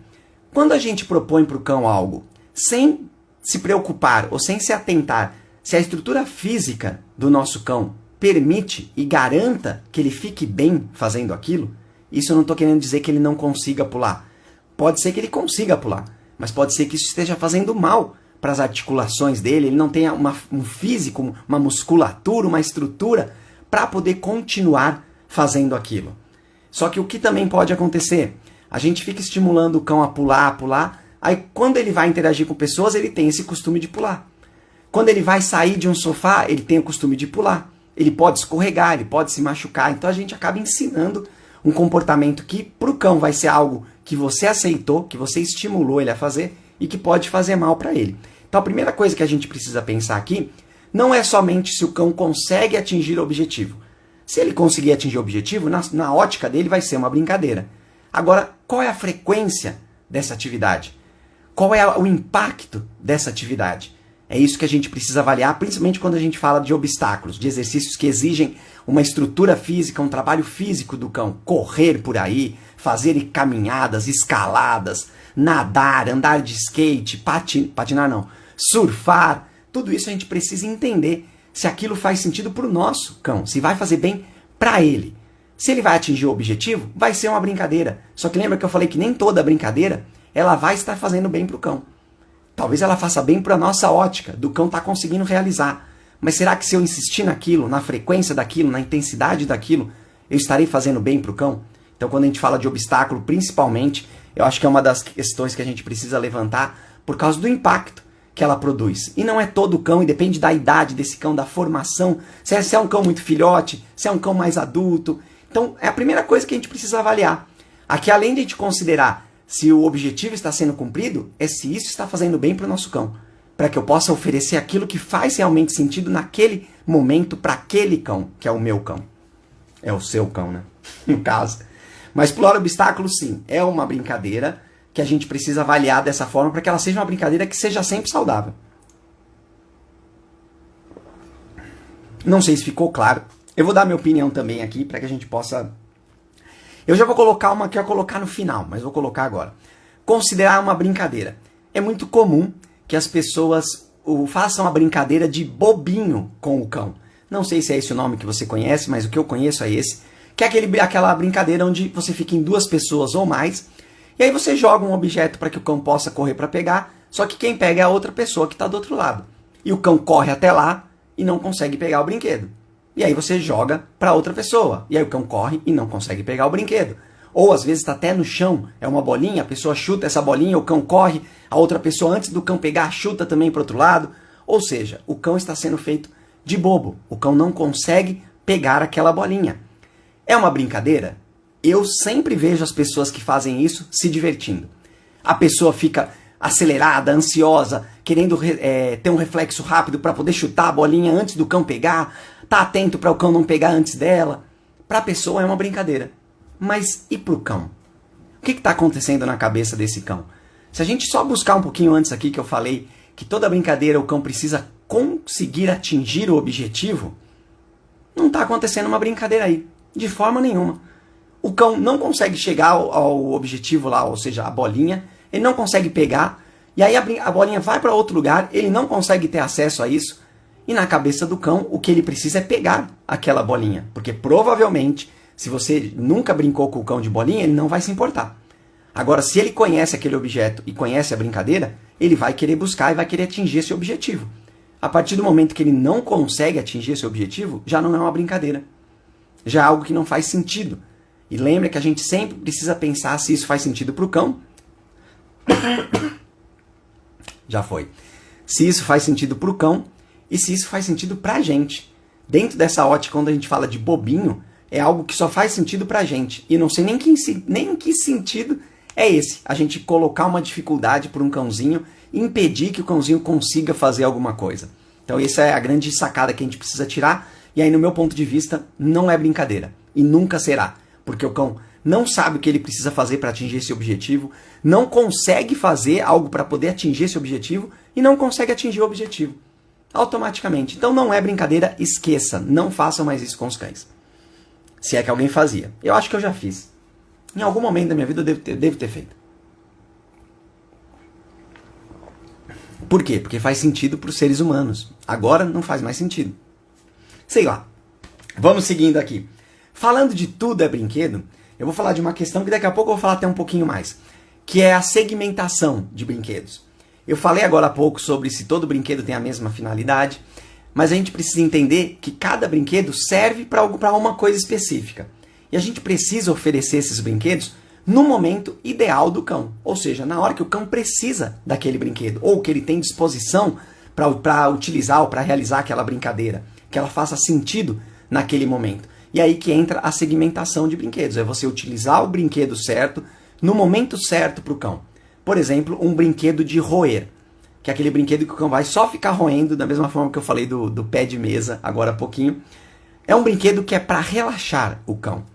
S1: Quando a gente propõe para o cão algo sem se preocupar ou sem se atentar se a estrutura física do nosso cão permite e garanta que ele fique bem fazendo aquilo, isso eu não estou querendo dizer que ele não consiga pular. Pode ser que ele consiga pular, mas pode ser que isso esteja fazendo mal para as articulações dele, ele não tenha um físico, uma musculatura, uma estrutura para poder continuar fazendo aquilo. Só que o que também pode acontecer? A gente fica estimulando o cão a pular, aí quando ele vai interagir com pessoas, ele tem esse costume de pular. Quando ele vai sair de um sofá, ele tem o costume de pular. Ele pode escorregar, ele pode se machucar, então a gente acaba ensinando um comportamento que para o cão vai ser algo que você aceitou, que você estimulou ele a fazer e que pode fazer mal para ele. Então a primeira coisa que a gente precisa pensar aqui não é somente se o cão consegue atingir o objetivo. Se ele conseguir atingir o objetivo, na ótica dele vai ser uma brincadeira. Agora, qual é a frequência dessa atividade? Qual é o impacto dessa atividade? É isso que a gente precisa avaliar, principalmente quando a gente fala de obstáculos, de exercícios que exigem uma estrutura física, um trabalho físico do cão. Correr por aí, fazer caminhadas, escaladas, nadar, andar de skate, patinar não, surfar. Tudo isso a gente precisa entender se aquilo faz sentido para o nosso cão, se vai fazer bem para ele. Se ele vai atingir o objetivo, vai ser uma brincadeira. Só que lembra que eu falei que nem toda brincadeira ela vai estar fazendo bem para o cão. Talvez ela faça bem para a nossa ótica, do cão estar conseguindo realizar. Mas será que se eu insistir naquilo, na frequência daquilo, na intensidade daquilo, eu estarei fazendo bem para o cão? Então quando a gente fala de obstáculo, principalmente, eu acho que é uma das questões que a gente precisa levantar por causa do impacto que ela produz. E não é todo cão, e depende da idade desse cão, da formação, se é um cão muito filhote, se é um cão mais adulto. Então é a primeira coisa que a gente precisa avaliar. Aqui, além de a gente considerar se o objetivo está sendo cumprido, é se isso está fazendo bem para o nosso cão. Para que eu possa oferecer aquilo que faz realmente sentido naquele momento para aquele cão, que é o meu cão. É o seu cão, né? No caso. Mas pular obstáculo, sim, é uma brincadeira que a gente precisa avaliar dessa forma para que ela seja uma brincadeira que seja sempre saudável. Não sei se ficou claro. Eu vou dar minha opinião também aqui para que a gente possa Eu já vou colocar uma que eu ia colocar no final, mas vou colocar agora. Considerar uma brincadeira. É muito comum que as pessoas façam a brincadeira de bobinho com o cão. Não sei se é esse o nome que você conhece, mas o que eu conheço é esse. Que é aquela brincadeira onde você fica em duas pessoas ou mais, e aí você joga um objeto para que o cão possa correr para pegar, só que quem pega é a outra pessoa que está do outro lado. E o cão corre até lá e não consegue pegar o brinquedo. E aí você joga para outra pessoa, e aí o cão corre e não consegue pegar o brinquedo. Ou às vezes está até no chão, é uma bolinha, a pessoa chuta essa bolinha, o cão corre, a outra pessoa antes do cão pegar chuta também para o outro lado. Ou seja, o cão está sendo feito de bobo, o cão não consegue pegar aquela bolinha. É uma brincadeira? Eu sempre vejo as pessoas que fazem isso se divertindo. A pessoa fica acelerada, ansiosa, querendo ter um reflexo rápido para poder chutar a bolinha antes do cão pegar, tá atento para o cão não pegar antes dela. Para a pessoa é uma brincadeira. Mas e para o cão? O que está acontecendo na cabeça desse cão? Se a gente só buscar um pouquinho antes aqui que eu falei que toda brincadeira o cão precisa conseguir atingir o objetivo, não está acontecendo uma brincadeira aí, de forma nenhuma. O cão não consegue chegar ao objetivo lá, ou seja, a bolinha, ele não consegue pegar, e aí a bolinha vai para outro lugar, ele não consegue ter acesso a isso, e na cabeça do cão o que ele precisa é pegar aquela bolinha, porque provavelmente, se você nunca brincou com o cão de bolinha, ele não vai se importar. Agora, se ele conhece aquele objeto e conhece a brincadeira, ele vai querer buscar e vai querer atingir esse objetivo. A partir do momento que ele não consegue atingir esse objetivo, já não é uma brincadeira. Já é algo que não faz sentido. E lembra que a gente sempre precisa pensar se isso faz sentido para o cão. Já foi. Se isso faz sentido para o cão e se isso faz sentido para a gente. Dentro dessa ótica, quando a gente fala de bobinho, é algo que só faz sentido para a gente. E não sei nem que sentido é esse. A gente colocar uma dificuldade para um cãozinho e impedir que o cãozinho consiga fazer alguma coisa. Então essa é a grande sacada que a gente precisa tirar. E aí, no meu ponto de vista, não é brincadeira. E nunca será. Porque o cão não sabe o que ele precisa fazer para atingir esse objetivo, não consegue fazer algo para poder atingir esse objetivo e não consegue atingir o objetivo automaticamente. Então não é brincadeira, esqueça. Não façam mais isso com os cães. Se é que alguém fazia. Eu acho que eu já fiz. Em algum momento da minha vida eu devo ter feito. Por quê? Porque faz sentido para os seres humanos. Agora não faz mais sentido. Sei lá. Vamos seguindo aqui. Falando de tudo é brinquedo, eu vou falar de uma questão que daqui a pouco eu vou falar até um pouquinho mais, que é a segmentação de brinquedos. Eu falei agora há pouco sobre se todo brinquedo tem a mesma finalidade, mas a gente precisa entender que cada brinquedo serve para uma coisa específica. E a gente precisa oferecer esses brinquedos no momento ideal do cão, ou seja, na hora que o cão precisa daquele brinquedo, ou que ele tem disposição para utilizar ou para realizar aquela brincadeira, que ela faça sentido naquele momento. E aí que entra a segmentação de brinquedos. É você utilizar o brinquedo certo, no momento certo para o cão. Por exemplo, um brinquedo de roer. Que é aquele brinquedo que o cão vai só ficar roendo, da mesma forma que eu falei do pé de mesa agora há pouquinho. É um brinquedo que é para relaxar o cão.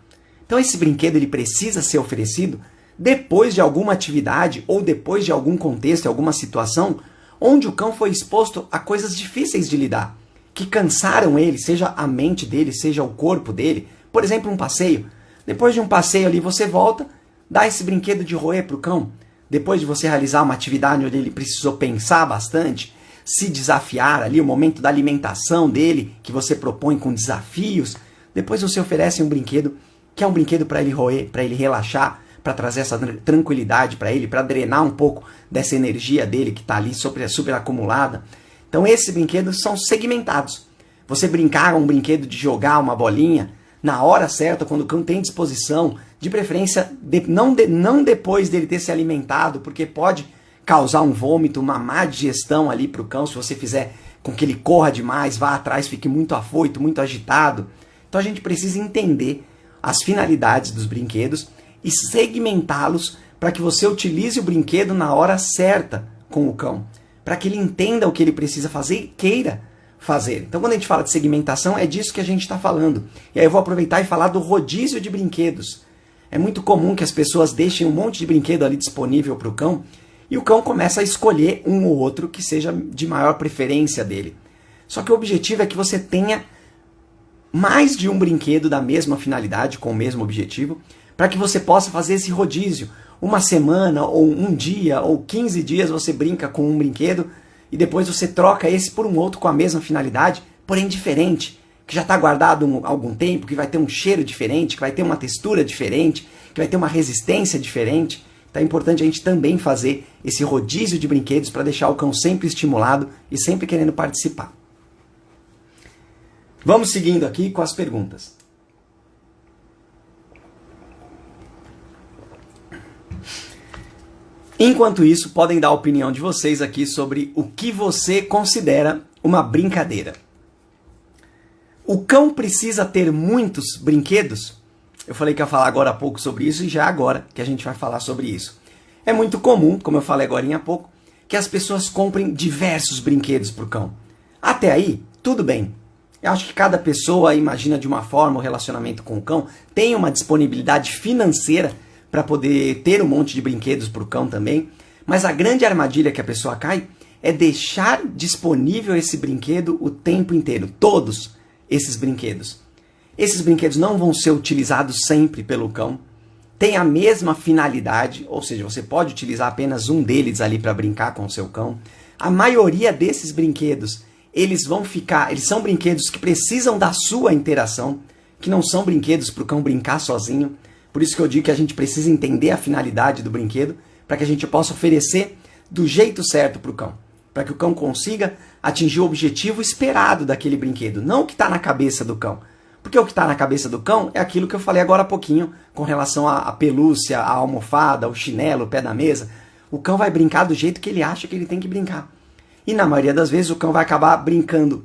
S1: Então esse brinquedo ele precisa ser oferecido depois de alguma atividade ou depois de algum contexto, alguma situação, onde o cão foi exposto a coisas difíceis de lidar, que cansaram ele, seja a mente dele, seja o corpo dele. Por exemplo, um passeio. Depois de um passeio ali, você volta, dá esse brinquedo de roer para o cão. Depois de você realizar uma atividade onde ele precisou pensar bastante, se desafiar ali, o momento da alimentação dele, que você propõe com desafios, depois você oferece um brinquedo, que é um brinquedo para ele roer, para ele relaxar, para trazer essa tranquilidade para ele, para drenar um pouco dessa energia dele que está ali super acumulada. Então esses brinquedos são segmentados. Você brincar um brinquedo de jogar uma bolinha na hora certa, quando o cão tem disposição, de preferência não depois dele ter se alimentado, porque pode causar um vômito, uma má digestão ali para o cão, se você fizer com que ele corra demais, vá atrás, fique muito afoito, muito agitado. Então a gente precisa entender as finalidades dos brinquedos e segmentá-los para que você utilize o brinquedo na hora certa com o cão, para que ele entenda o que ele precisa fazer e queira fazer. Então, quando a gente fala de segmentação, é disso que a gente está falando. E aí eu vou aproveitar e falar do rodízio de brinquedos. É muito comum que as pessoas deixem um monte de brinquedo ali disponível para o cão e o cão começa a escolher um ou outro que seja de maior preferência dele. Só que o objetivo é que você tenha mais de um brinquedo da mesma finalidade, com o mesmo objetivo, para que você possa fazer esse rodízio. Uma semana, ou um dia, ou 15 dias você brinca com um brinquedo e depois você troca esse por um outro com a mesma finalidade, porém diferente, que já está guardado há algum tempo, que vai ter um cheiro diferente, que vai ter uma textura diferente, que vai ter uma resistência diferente. Então é importante a gente também fazer esse rodízio de brinquedos para deixar o cão sempre estimulado e sempre querendo participar. Vamos seguindo aqui com as perguntas. Enquanto isso, podem dar a opinião de vocês aqui sobre o que você considera uma brincadeira. O cão precisa ter muitos brinquedos? Eu falei que ia falar agora há pouco sobre isso e já é agora que a gente vai falar sobre isso. É muito comum, como eu falei agora há pouco, que as pessoas comprem diversos brinquedos para o cão. Até aí, tudo bem. Eu acho que cada pessoa imagina de uma forma o relacionamento com o cão, tem uma disponibilidade financeira para poder ter um monte de brinquedos para o cão também. Mas a grande armadilha que a pessoa cai é deixar disponível esse brinquedo o tempo inteiro. Todos esses brinquedos. Esses brinquedos não vão ser utilizados sempre pelo cão. Tem a mesma finalidade, ou seja, você pode utilizar apenas um deles ali para brincar com o seu cão. A maioria desses brinquedos, eles são brinquedos que precisam da sua interação, que não são brinquedos para o cão brincar sozinho. Por isso que eu digo que a gente precisa entender a finalidade do brinquedo, para que a gente possa oferecer do jeito certo para o cão. Para que o cão consiga atingir o objetivo esperado daquele brinquedo, não o que está na cabeça do cão. Porque o que está na cabeça do cão é aquilo que eu falei agora há pouquinho, com relação à pelúcia, à almofada, ao chinelo, o pé da mesa. O cão vai brincar do jeito que ele acha que ele tem que brincar. E na maioria das vezes o cão vai acabar brincando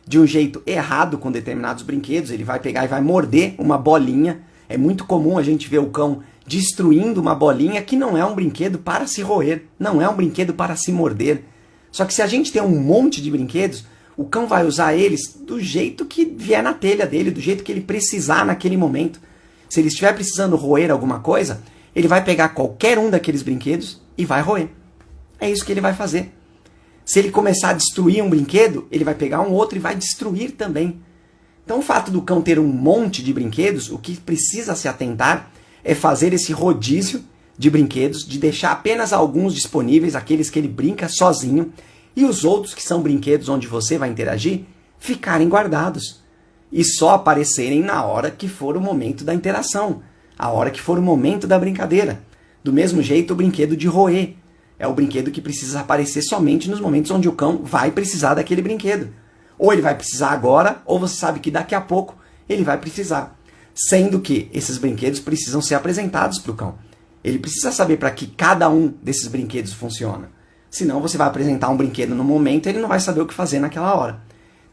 S1: de um jeito errado com determinados brinquedos. Ele vai pegar e vai morder uma bolinha. É muito comum a gente ver o cão destruindo uma bolinha que não é um brinquedo para se roer, não é um brinquedo para se morder. Só que se a gente tem um monte de brinquedos, o cão vai usar eles do jeito que vier na telha dele, do jeito que ele precisar naquele momento. Se ele estiver precisando roer alguma coisa, ele vai pegar qualquer um daqueles brinquedos e vai roer. É isso que ele vai fazer. Se ele começar a destruir um brinquedo, ele vai pegar um outro e vai destruir também. Então o fato do cão ter um monte de brinquedos, o que precisa se atentar é fazer esse rodízio de brinquedos, de deixar apenas alguns disponíveis, aqueles que ele brinca sozinho, e os outros, que são brinquedos onde você vai interagir, ficarem guardados. E só aparecerem na hora que for o momento da interação, a hora que for o momento da brincadeira. Do mesmo jeito, o brinquedo de roer é o brinquedo que precisa aparecer somente nos momentos onde o cão vai precisar daquele brinquedo. Ou ele vai precisar agora, ou você sabe que daqui a pouco ele vai precisar. Sendo que esses brinquedos precisam ser apresentados para o cão. Ele precisa saber para que cada um desses brinquedos funciona. Senão você vai apresentar um brinquedo no momento e ele não vai saber o que fazer naquela hora.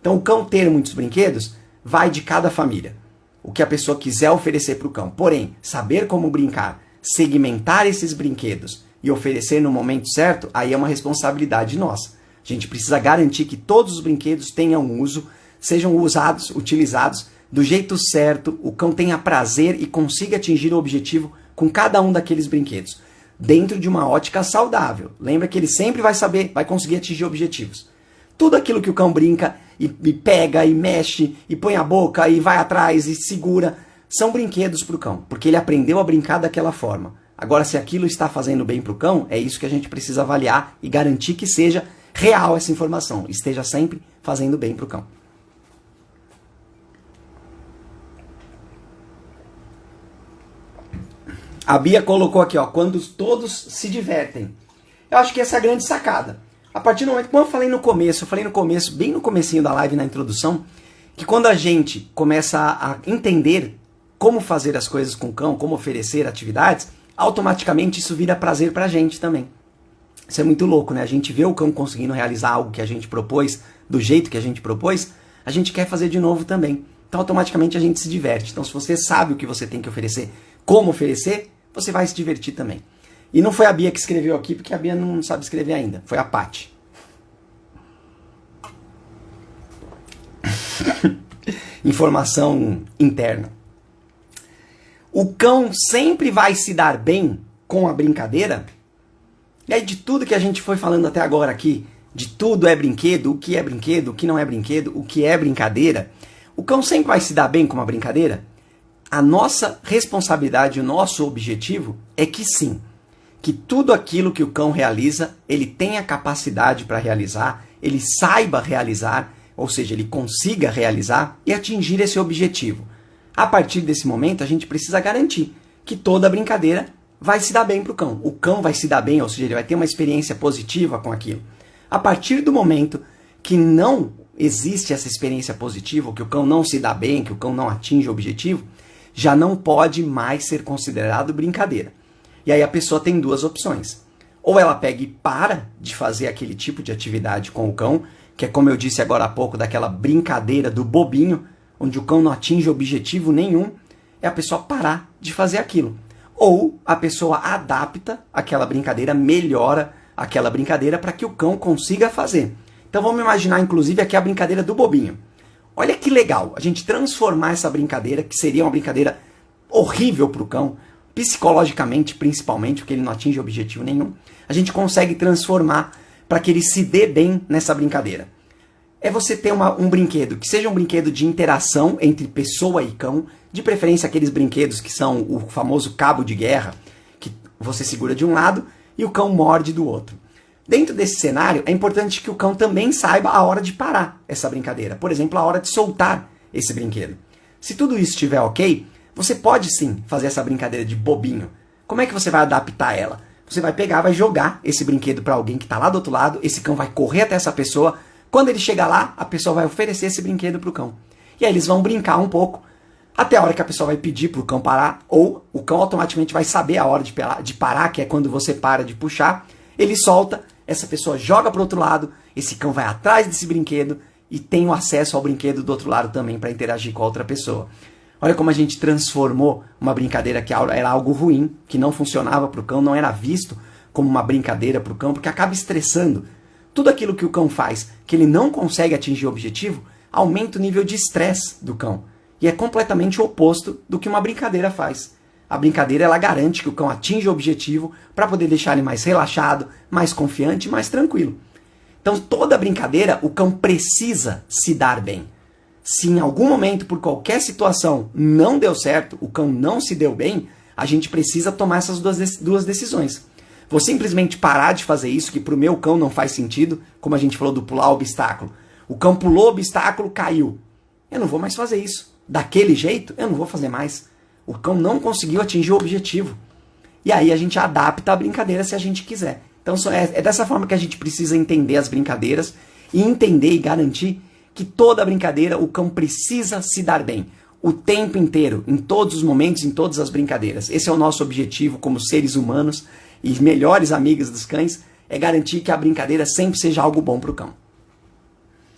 S1: Então o cão ter muitos brinquedos vai de cada família. O que a pessoa quiser oferecer para o cão. Porém, saber como brincar, segmentar esses brinquedos e oferecer no momento certo, aí é uma responsabilidade nossa. A gente precisa garantir que todos os brinquedos tenham uso, sejam usados, utilizados do jeito certo, o cão tenha prazer e consiga atingir o objetivo com cada um daqueles brinquedos, dentro de uma ótica saudável. Lembra que ele sempre vai conseguir atingir objetivos. Tudo aquilo que o cão brinca e pega e mexe e põe a boca e vai atrás e segura, são brinquedos para o cão, porque ele aprendeu a brincar daquela forma. Agora, se aquilo está fazendo bem para o cão, é isso que a gente precisa avaliar e garantir que seja real essa informação, esteja sempre fazendo bem para o cão. A Bia colocou aqui, ó, quando todos se divertem. Eu acho que essa é a grande sacada. A partir do momento, como eu falei no começo, bem no comecinho da live, na introdução, que quando a gente começa a entender como fazer as coisas com o cão, como oferecer atividades, automaticamente isso vira prazer pra gente também. Isso é muito louco, né? A gente vê o cão conseguindo realizar algo que a gente propôs, do jeito que a gente propôs, a gente quer fazer de novo também. Então automaticamente a gente se diverte. Então se você sabe o que você tem que oferecer, como oferecer, você vai se divertir também. E não foi a Bia que escreveu aqui, porque a Bia não sabe escrever ainda. Foi a Paty. Informação interna. O cão sempre vai se dar bem com a brincadeira? E aí de tudo que a gente foi falando até agora aqui, de tudo é brinquedo, o que não é brinquedo, o que é brincadeira, o cão sempre vai se dar bem com uma brincadeira? a nossa responsabilidade, o nosso objetivo é que sim, que tudo aquilo que o cão realiza, ele tenha capacidade para realizar, ele saiba realizar, ou seja, ele consiga realizar e atingir esse objetivo. A partir desse momento, a gente precisa garantir que toda brincadeira vai se dar bem para o cão. O cão vai se dar bem, ou seja, ele vai ter uma experiência positiva com aquilo. A partir do momento que não existe essa experiência positiva, que o cão não se dá bem, que o cão não atinge o objetivo, já não pode mais ser considerado brincadeira. E aí a pessoa tem duas opções. Ou ela pega e para de fazer aquele tipo de atividade com o cão, que é como eu disse agora há pouco, daquela brincadeira do bobinho, onde o cão não atinge objetivo nenhum, é a pessoa parar de fazer aquilo. Ou a pessoa adapta aquela brincadeira, melhora aquela brincadeira para que o cão consiga fazer. Então vamos imaginar, inclusive, aqui a brincadeira do bobinho. Olha que legal a gente transformar essa brincadeira, que seria uma brincadeira horrível para o cão, psicologicamente principalmente, porque ele não atinge objetivo nenhum, a gente consegue transformar para que ele se dê bem nessa brincadeira. É você ter um brinquedo que seja um brinquedo de interação entre pessoa e cão, de preferência aqueles brinquedos que são o famoso cabo de guerra, que você segura de um lado e o cão morde do outro. Dentro desse cenário, é importante que o cão também saiba a hora de parar essa brincadeira. Por exemplo, a hora de soltar esse brinquedo. Se tudo isso estiver ok, você pode sim fazer essa brincadeira de bobinho. Como é que você vai adaptar ela? Você vai pegar, vai jogar esse brinquedo para alguém que está lá do outro lado, esse cão vai correr até essa pessoa. Quando ele chegar lá, a pessoa vai oferecer esse brinquedo para o cão. E aí eles vão brincar um pouco, até a hora que a pessoa vai pedir para o cão parar, ou o cão automaticamente vai saber a hora de parar, que é quando você para de puxar, ele solta, essa pessoa joga para o outro lado, esse cão vai atrás desse brinquedo e tem o acesso ao brinquedo do outro lado também para interagir com a outra pessoa. Olha como a gente transformou uma brincadeira que era algo ruim, que não funcionava para o cão, não era visto como uma brincadeira para o cão, porque acaba estressando. Tudo aquilo que o cão faz, que ele não consegue atingir o objetivo, aumenta o nível de estresse do cão. E é completamente o oposto do que uma brincadeira faz. A brincadeira ela garante que o cão atinja o objetivo para poder deixar ele mais relaxado, mais confiante, mais tranquilo. Então toda brincadeira o cão precisa se dar bem. Se em algum momento, por qualquer situação, não deu certo, o cão não se deu bem, a gente precisa tomar essas duas decisões. Vou simplesmente parar de fazer isso, que para o meu cão não faz sentido, como a gente falou do pular o obstáculo. O cão pulou o obstáculo, caiu. Eu não vou mais fazer isso. Daquele jeito, eu não vou fazer mais. O cão não conseguiu atingir o objetivo. E aí a gente adapta a brincadeira se a gente quiser. Então é dessa forma que a gente precisa entender as brincadeiras e entender e garantir que toda brincadeira o cão precisa se dar bem. O tempo inteiro, em todos os momentos, em todas as brincadeiras. Esse é o nosso objetivo como seres humanos e melhores amigos dos cães, é garantir que a brincadeira sempre seja algo bom para o cão.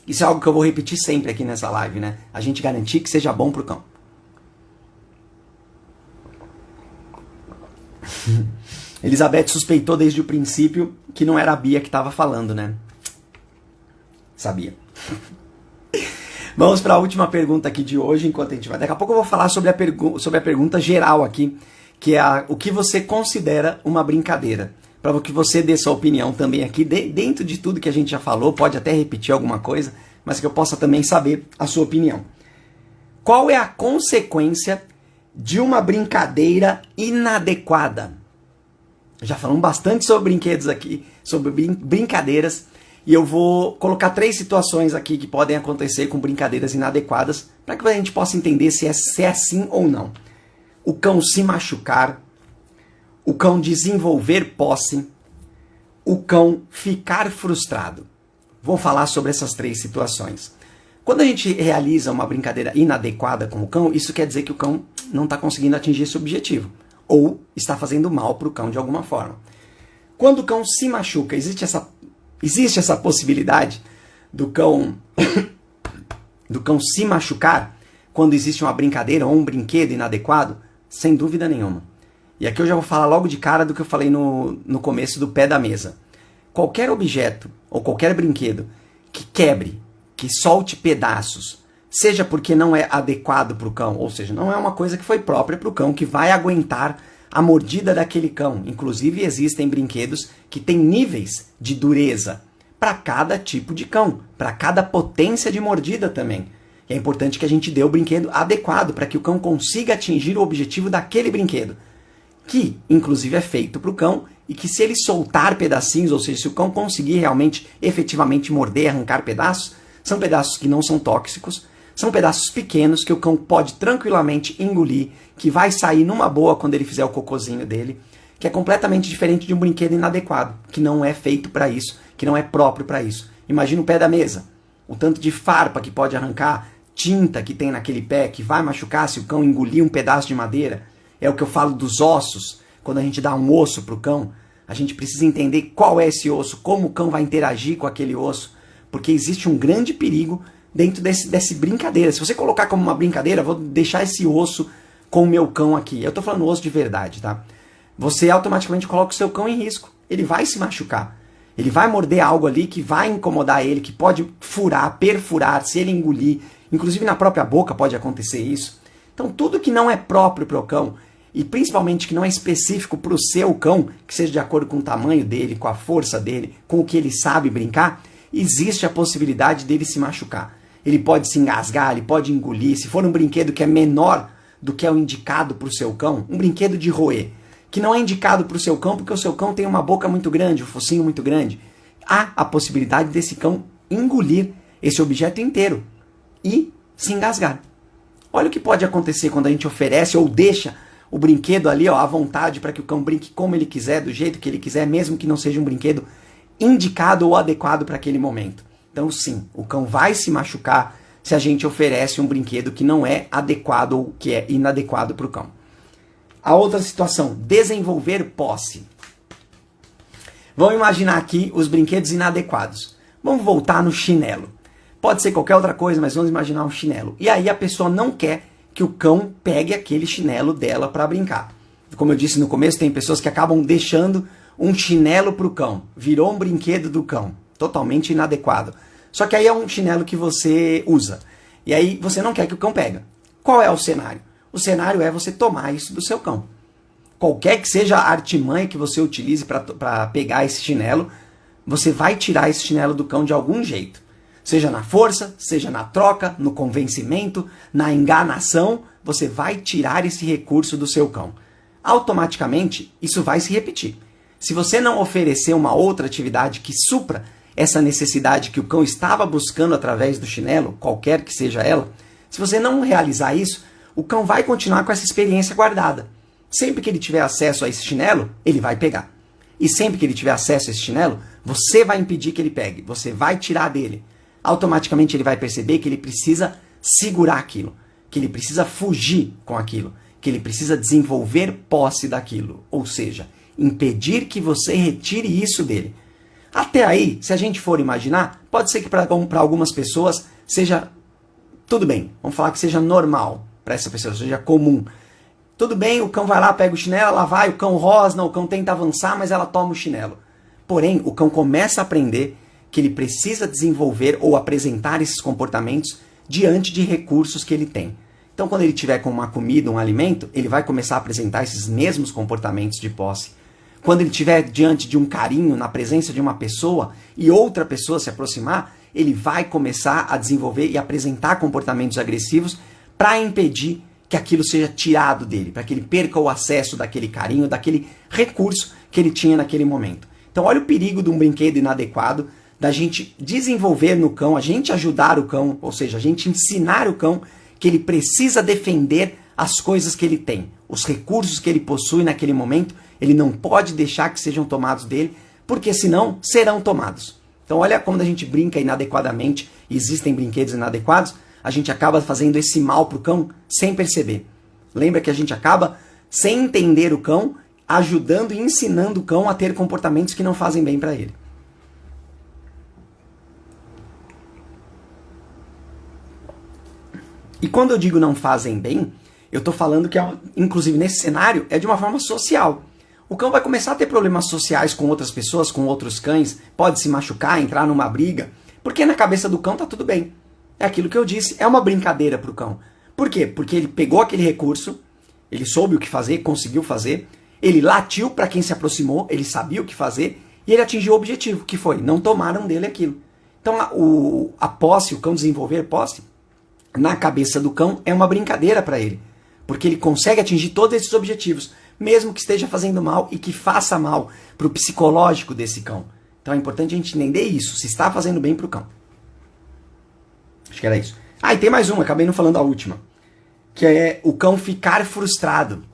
S1: Isso é algo que eu vou repetir sempre aqui nessa live, né? A gente garantir que seja bom para o cão. Elizabeth suspeitou desde o princípio que não era a Bia que estava falando, né? Sabia. Vamos para a última pergunta aqui de hoje, enquanto a gente vai. Daqui a pouco eu vou falar sobre a pergunta geral aqui, que é o que você considera uma brincadeira. Para que você dê sua opinião também aqui, dentro de tudo que a gente já falou, pode até repetir alguma coisa, mas que eu possa também saber a sua opinião. Qual é a consequência de uma brincadeira inadequada? Já falamos bastante sobre brinquedos aqui, sobre brincadeiras, e eu vou colocar 3 situações aqui que podem acontecer com brincadeiras inadequadas, para que a gente possa entender se é assim ou não. O cão se machucar, o cão desenvolver posse, o cão ficar frustrado. Vou falar sobre essas 3 situações. Quando a gente realiza uma brincadeira inadequada com o cão, isso quer dizer que o cão não está conseguindo atingir esse objetivo, ou está fazendo mal para o cão de alguma forma. Quando o cão se machuca, existe essa possibilidade do cão se machucar quando existe uma brincadeira ou um brinquedo inadequado? Sem dúvida nenhuma. E aqui eu já vou falar logo de cara do que eu falei no começo do pé da mesa. Qualquer objeto ou qualquer brinquedo que quebre, que solte pedaços, seja porque não é adequado para o cão, ou seja, não é uma coisa que foi própria para o cão, que vai aguentar a mordida daquele cão. Inclusive existem brinquedos que têm níveis de dureza para cada tipo de cão, para cada potência de mordida também. E é importante que a gente dê o brinquedo adequado para que o cão consiga atingir o objetivo daquele brinquedo, que inclusive é feito para o cão e que se ele soltar pedacinhos, ou seja, se o cão conseguir realmente, efetivamente morder, arrancar pedaços, são pedaços que não são tóxicos, são pedaços pequenos que o cão pode tranquilamente engolir, que vai sair numa boa quando ele fizer o cocôzinho dele, que é completamente diferente de um brinquedo inadequado, que não é feito para isso, que não é próprio para isso. Imagina o pé da mesa, o tanto de farpa que pode arrancar, tinta que tem naquele pé, que vai machucar se o cão engolir um pedaço de madeira. É o que eu falo dos ossos. Quando a gente dá um osso para o cão, a gente precisa entender qual é esse osso, como o cão vai interagir com aquele osso, porque existe um grande perigo dentro desse brincadeira. Se você colocar como uma brincadeira, vou deixar esse osso com o meu cão aqui. Eu estou falando osso de verdade, tá? Você automaticamente coloca o seu cão em risco. Ele vai se machucar. Ele vai morder algo ali que vai incomodar ele, que pode furar, perfurar, se ele engolir. Inclusive na própria boca pode acontecer isso. Então tudo que não é próprio para o cão, e principalmente que não é específico para o seu cão, que seja de acordo com o tamanho dele, com a força dele, com o que ele sabe brincar, existe a possibilidade dele se machucar. Ele pode se engasgar, ele pode engolir. Se for um brinquedo que é menor do que é o indicado para o seu cão, um brinquedo de roer, que não é indicado para o seu cão porque o seu cão tem uma boca muito grande, um focinho muito grande, há a possibilidade desse cão engolir esse objeto inteiro e se engasgar. Olha o que pode acontecer quando a gente oferece ou deixa o brinquedo ali à vontade para que o cão brinque como ele quiser, do jeito que ele quiser, mesmo que não seja um brinquedo indicado ou adequado para aquele momento. Então sim, o cão vai se machucar se a gente oferece um brinquedo que não é adequado ou que é inadequado para o cão. A outra situação, desenvolver posse. Vamos imaginar aqui os brinquedos inadequados. Vamos voltar no chinelo. Pode ser qualquer outra coisa, mas vamos imaginar um chinelo. E aí a pessoa não quer que o cão pegue aquele chinelo dela para brincar. Como eu disse no começo, tem pessoas que acabam deixando um chinelo para o cão. Virou um brinquedo do cão. Totalmente inadequado. Só que aí é um chinelo que você usa. E aí você não quer que o cão pegue. Qual é o cenário? O cenário é você tomar isso do seu cão. Qualquer que seja a artimanha que você utilize para pegar esse chinelo, você vai tirar esse chinelo do cão de algum jeito. Seja na força, seja na troca, no convencimento, na enganação, você vai tirar esse recurso do seu cão. Automaticamente, isso vai se repetir. Se você não oferecer uma outra atividade que supra essa necessidade que o cão estava buscando através do chinelo, qualquer que seja ela, se você não realizar isso, o cão vai continuar com essa experiência guardada. Sempre que ele tiver acesso a esse chinelo, ele vai pegar. E sempre que ele tiver acesso a esse chinelo, você vai impedir que ele pegue, você vai tirar dele. Automaticamente ele vai perceber que ele precisa segurar aquilo, que ele precisa fugir com aquilo, que ele precisa desenvolver posse daquilo, ou seja, impedir que você retire isso dele. Até aí, se a gente for imaginar, pode ser que para algumas pessoas seja tudo bem, vamos falar que seja normal para essa pessoa, seja comum. Tudo bem, o cão vai lá, pega o chinelo, ela vai, o cão rosna, o cão tenta avançar, mas ela toma o chinelo. Porém, o cão começa a aprender que ele precisa desenvolver ou apresentar esses comportamentos diante de recursos que ele tem. Então, quando ele tiver com uma comida, um alimento, ele vai começar a apresentar esses mesmos comportamentos de posse. Quando ele estiver diante de um carinho, na presença de uma pessoa, e outra pessoa se aproximar, ele vai começar a desenvolver e apresentar comportamentos agressivos para impedir que aquilo seja tirado dele, para que ele perca o acesso daquele carinho, daquele recurso que ele tinha naquele momento. Então, olha o perigo de um brinquedo inadequado, da gente desenvolver no cão, a gente ajudar o cão, ou seja, a gente ensinar o cão que ele precisa defender as coisas que ele tem, os recursos que ele possui naquele momento, ele não pode deixar que sejam tomados dele, porque senão serão tomados. Então olha como a gente brinca inadequadamente, existem brinquedos inadequados, a gente acaba fazendo esse mal para o cão sem perceber. Lembra que a gente acaba, sem entender o cão, ajudando e ensinando o cão a ter comportamentos que não fazem bem para ele. E quando eu digo não fazem bem, eu estou falando que, inclusive nesse cenário, é de uma forma social. O cão vai começar a ter problemas sociais com outras pessoas, com outros cães, pode se machucar, entrar numa briga, porque na cabeça do cão tá tudo bem. É aquilo que eu disse, é uma brincadeira para o cão. Por quê? Porque ele pegou aquele recurso, ele soube o que fazer, conseguiu fazer, ele latiu para quem se aproximou, ele sabia o que fazer, e ele atingiu o objetivo, que foi, não tomaram dele aquilo. Então a posse, o cão desenvolver posse, na cabeça do cão é uma brincadeira para ele, porque ele consegue atingir todos esses objetivos, mesmo que esteja fazendo mal e que faça mal para o psicológico desse cão. Então é importante a gente entender isso, se está fazendo bem para o cão. Acho que era isso. Ah, e tem mais uma, acabei não falando a última, que é o cão ficar frustrado.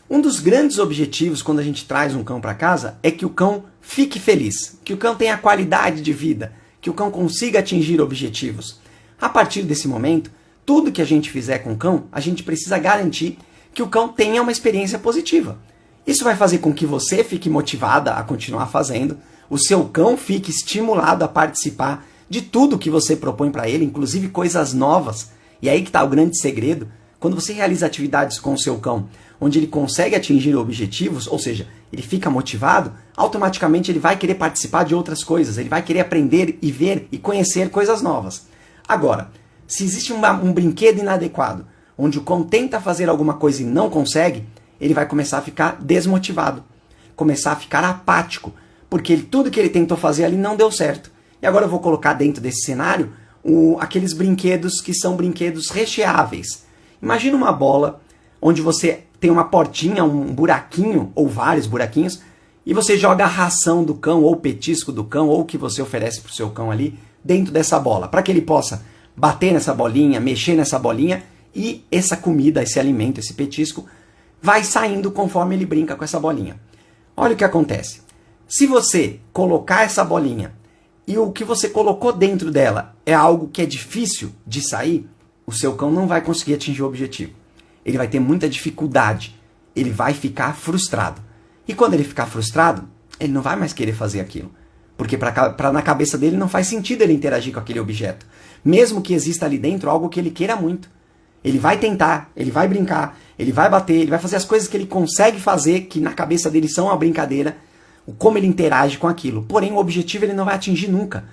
S1: Um dos grandes objetivos quando a gente traz um cão para casa é que o cão fique feliz, que o cão tenha qualidade de vida, que o cão consiga atingir objetivos. A partir desse momento, tudo que a gente fizer com o cão, a gente precisa garantir que o cão tenha uma experiência positiva. Isso vai fazer com que você fique motivada a continuar fazendo, o seu cão fique estimulado a participar de tudo que você propõe para ele, inclusive coisas novas. E aí que está o grande segredo. Quando você realiza atividades com o seu cão, onde ele consegue atingir objetivos, ou seja, ele fica motivado, automaticamente ele vai querer participar de outras coisas, ele vai querer aprender e ver e conhecer coisas novas. Agora, se existe um brinquedo inadequado, onde o cão tenta fazer alguma coisa e não consegue, ele vai começar a ficar desmotivado, começar a ficar apático, porque tudo que ele tentou fazer ali não deu certo. E agora eu vou colocar dentro desse cenário aqueles brinquedos que são brinquedos recheáveis. Imagina uma bola onde você tem uma portinha, um buraquinho, ou vários buraquinhos, e você joga a ração do cão, ou o petisco do cão, ou o que você oferece para o seu cão ali, dentro dessa bola, para que ele possa bater nessa bolinha, mexer nessa bolinha, e essa comida, esse alimento, esse petisco, vai saindo conforme ele brinca com essa bolinha. Olha o que acontece. Se você colocar essa bolinha, e o que você colocou dentro dela é algo que é difícil de sair, o seu cão não vai conseguir atingir o objetivo. Ele vai ter muita dificuldade. Ele vai ficar frustrado. E quando ele ficar frustrado, ele não vai mais querer fazer aquilo. Porque na cabeça dele não faz sentido ele interagir com aquele objeto. Mesmo que exista ali dentro algo que ele queira muito. Ele vai tentar, ele vai brincar, ele vai bater, ele vai fazer as coisas que ele consegue fazer, que na cabeça dele são uma brincadeira, como ele interage com aquilo. Porém, o objetivo ele não vai atingir nunca.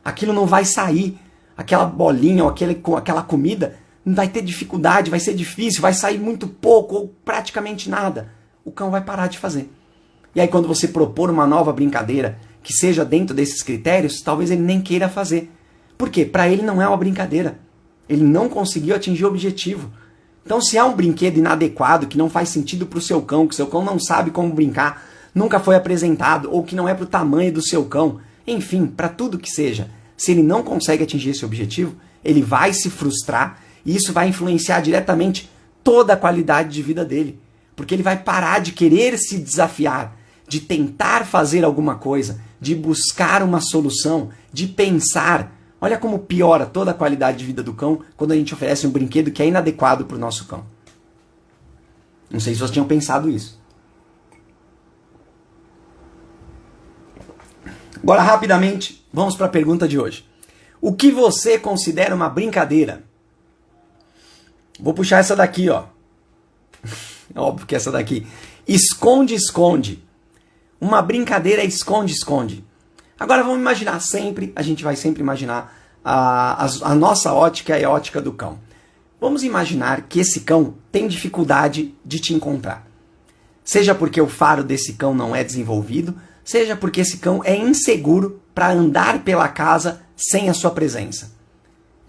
S1: Aquilo não vai sair. Aquela bolinha ou aquela comida vai ter dificuldade, vai ser difícil, vai sair muito pouco ou praticamente nada. O cão vai parar de fazer. E aí quando você propor uma nova brincadeira que seja dentro desses critérios, talvez ele nem queira fazer. Por quê? Para ele não é uma brincadeira. Ele não conseguiu atingir o objetivo. Então se há um brinquedo inadequado, que não faz sentido para o seu cão, que o seu cão não sabe como brincar, nunca foi apresentado, ou que não é para o tamanho do seu cão, enfim, para tudo que seja, se ele não consegue atingir esse objetivo, ele vai se frustrar e isso vai influenciar diretamente toda a qualidade de vida dele. Porque ele vai parar de querer se desafiar, de tentar fazer alguma coisa, de buscar uma solução, de pensar. Olha como piora toda a qualidade de vida do cão quando a gente oferece um brinquedo que é inadequado para o nosso cão. Não sei se vocês tinham pensado isso. Agora, rapidamente, vamos para a pergunta de hoje. O que você considera uma brincadeira? Vou puxar essa daqui, ó. Óbvio que essa daqui. Esconde-esconde. Uma brincadeira é esconde-esconde. Agora vamos imaginar sempre, a gente vai sempre imaginar a nossa ótica e a ótica do cão. Vamos imaginar que esse cão tem dificuldade de te encontrar. Seja porque o faro desse cão não é desenvolvido, seja porque esse cão é inseguro para andar pela casa sem a sua presença.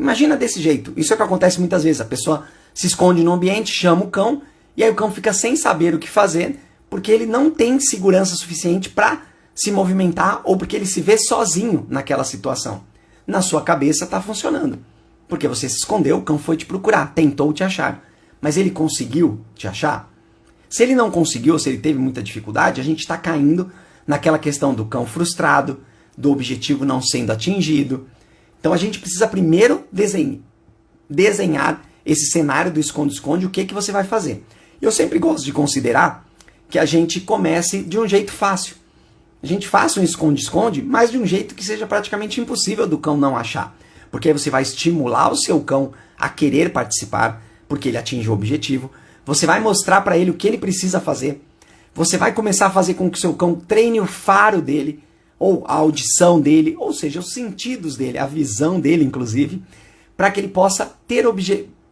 S1: Imagina desse jeito. Isso é o que acontece muitas vezes. A pessoa se esconde no ambiente, chama o cão, e aí o cão fica sem saber o que fazer, porque ele não tem segurança suficiente para se movimentar, ou porque ele se vê sozinho naquela situação. Na sua cabeça está funcionando. Porque você se escondeu, o cão foi te procurar, tentou te achar. Mas ele conseguiu te achar? Se ele não conseguiu, ou se ele teve muita dificuldade, a gente está caindo naquela questão do cão frustrado, do objetivo não sendo atingido. Então a gente precisa primeiro desenhar esse cenário do esconde-esconde, o que você vai fazer. Eu sempre gosto de considerar que a gente comece de um jeito fácil. A gente faça um esconde-esconde, mas de um jeito que seja praticamente impossível do cão não achar. Porque aí você vai estimular o seu cão a querer participar, porque ele atinge o objetivo. Você vai mostrar para ele o que ele precisa fazer. Você vai começar a fazer com que o seu cão treine o faro dele, ou a audição dele, ou seja, os sentidos dele, a visão dele, inclusive, para que ele possa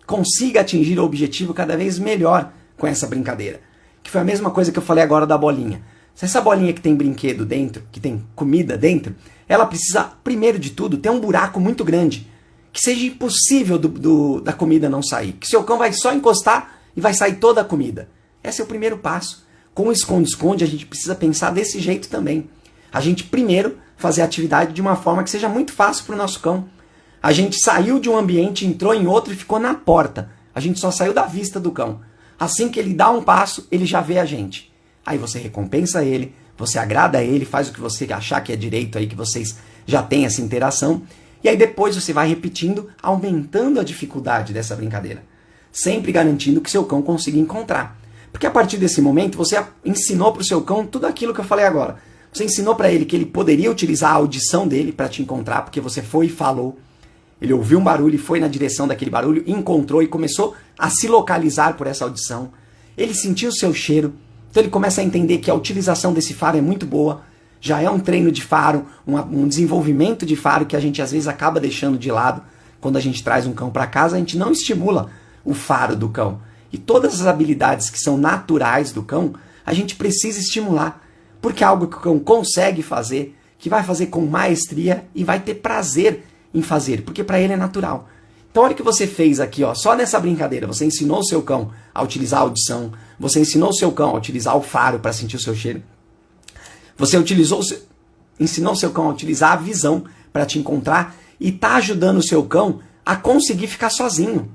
S1: consiga atingir o objetivo cada vez melhor com essa brincadeira. Que foi a mesma coisa que eu falei agora da bolinha. Se essa bolinha que tem brinquedo dentro, que tem comida dentro, ela precisa, primeiro de tudo, ter um buraco muito grande. que seja impossível da comida não sair, que seu cão vai só encostar e vai sair toda a comida. Esse é o primeiro passo. Com o esconde-esconde, a gente precisa pensar desse jeito também. A gente primeiro fazer a atividade de uma forma que seja muito fácil para o nosso cão. A gente saiu de um ambiente, entrou em outro e ficou na porta. A gente só saiu da vista do cão. Assim que ele dá um passo, ele já vê a gente. Aí você recompensa ele, você agrada ele, faz o que você achar que é direito aí, que vocês já têm essa interação. E aí depois você vai repetindo, aumentando a dificuldade dessa brincadeira. Sempre garantindo que seu cão consiga encontrar. Porque a partir desse momento você ensinou para o seu cão tudo aquilo que eu falei agora. Você ensinou para ele que ele poderia utilizar a audição dele para te encontrar, porque você foi e falou. Ele ouviu um barulho e foi na direção daquele barulho, encontrou e começou a se localizar por essa audição. Ele sentiu o seu cheiro, então ele começa a entender que a utilização desse faro é muito boa. Já é um treino de faro, um desenvolvimento de faro que a gente às vezes acaba deixando de lado. Quando a gente traz um cão para casa, a gente não estimula o faro do cão. E todas as habilidades que são naturais do cão, a gente precisa estimular. Porque é algo que o cão consegue fazer, que vai fazer com maestria e vai ter prazer em fazer, porque para ele é natural. Então olha o que você fez aqui, ó, só nessa brincadeira. Você ensinou o seu cão a utilizar a audição, você ensinou o seu cão a utilizar o faro para sentir o seu cheiro. Você ensinou o seu cão a utilizar a visão para te encontrar e está ajudando o seu cão a conseguir ficar sozinho.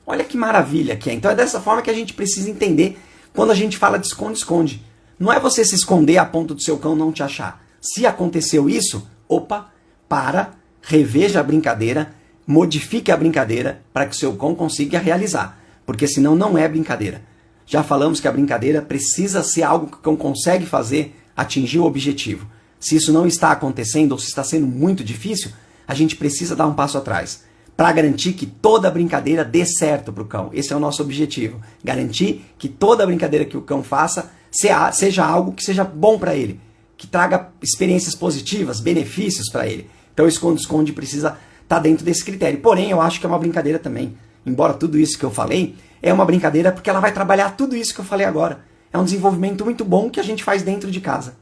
S1: Olha que maravilha que é. Então é dessa forma que a gente precisa entender quando a gente fala de esconde-esconde. Não é você se esconder a ponto do seu cão não te achar. Se aconteceu isso, opa, para, reveja a brincadeira, modifique a brincadeira para que o seu cão consiga realizar. Porque senão não é brincadeira. Já falamos que a brincadeira precisa ser algo que o cão consegue fazer, atingir o objetivo. Se isso não está acontecendo ou se está sendo muito difícil, a gente precisa dar um passo atrás. Para garantir que toda brincadeira dê certo para o cão. Esse é o nosso objetivo. Garantir que toda brincadeira que o cão faça seja algo que seja bom para ele. Que traga experiências positivas, benefícios para ele. Então o esconde-esconde precisa estar dentro desse critério. Porém, eu acho que é uma brincadeira também. Embora tudo isso que eu falei, é uma brincadeira porque ela vai trabalhar tudo isso que eu falei agora. É um desenvolvimento muito bom que a gente faz dentro de casa.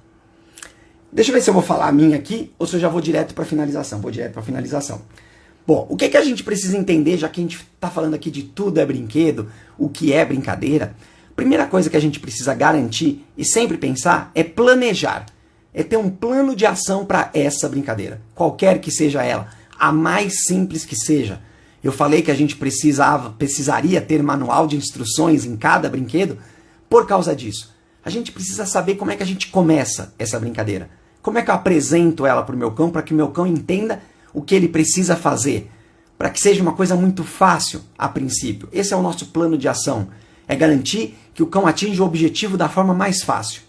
S1: Deixa eu ver se eu vou falar a minha aqui ou se eu já vou direto para a finalização. Vou direto para a finalização. Bom, o que a gente precisa entender, já que a gente está falando aqui de tudo é brinquedo, o que é brincadeira? Primeira coisa que a gente precisa garantir e sempre pensar é planejar. É ter um plano de ação para essa brincadeira, qualquer que seja ela, a mais simples que seja. Eu falei que a gente precisaria ter manual de instruções em cada brinquedo por causa disso. A gente precisa saber como é que a gente começa essa brincadeira. Como é que eu apresento ela para o meu cão, para que o meu cão entenda o que ele precisa fazer, para que seja uma coisa muito fácil a princípio. Esse é o nosso plano de ação, é garantir que o cão atinja o objetivo da forma mais fácil.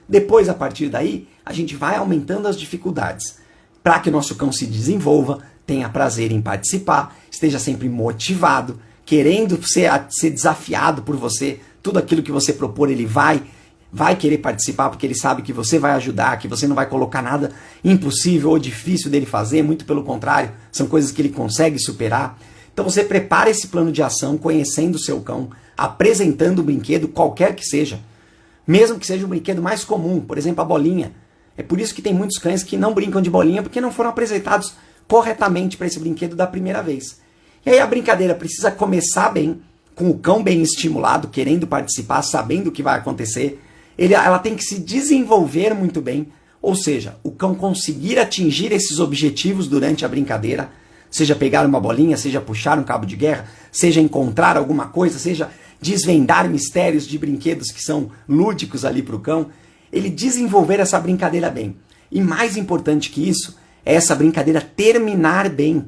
S1: Depois, a partir daí, a gente vai aumentando as dificuldades, para que o nosso cão se desenvolva, tenha prazer em participar, esteja sempre motivado, querendo ser desafiado por você, tudo aquilo que você propor ele vai querer participar porque ele sabe que você vai ajudar, que você não vai colocar nada impossível ou difícil dele fazer, muito pelo contrário, são coisas que ele consegue superar. Então você prepara esse plano de ação conhecendo o seu cão, apresentando o brinquedo, qualquer que seja. Mesmo que seja um brinquedo mais comum, por exemplo, a bolinha. É por isso que tem muitos cães que não brincam de bolinha porque não foram apresentados corretamente para esse brinquedo da primeira vez. E aí a brincadeira precisa começar bem, com o cão bem estimulado, querendo participar, sabendo o que vai acontecer. Ela tem que se desenvolver muito bem, ou seja, o cão conseguir atingir esses objetivos durante a brincadeira, seja pegar uma bolinha, seja puxar um cabo de guerra, seja encontrar alguma coisa, seja desvendar mistérios de brinquedos que são lúdicos ali para o cão, ele desenvolver essa brincadeira bem. E mais importante que isso, é essa brincadeira terminar bem.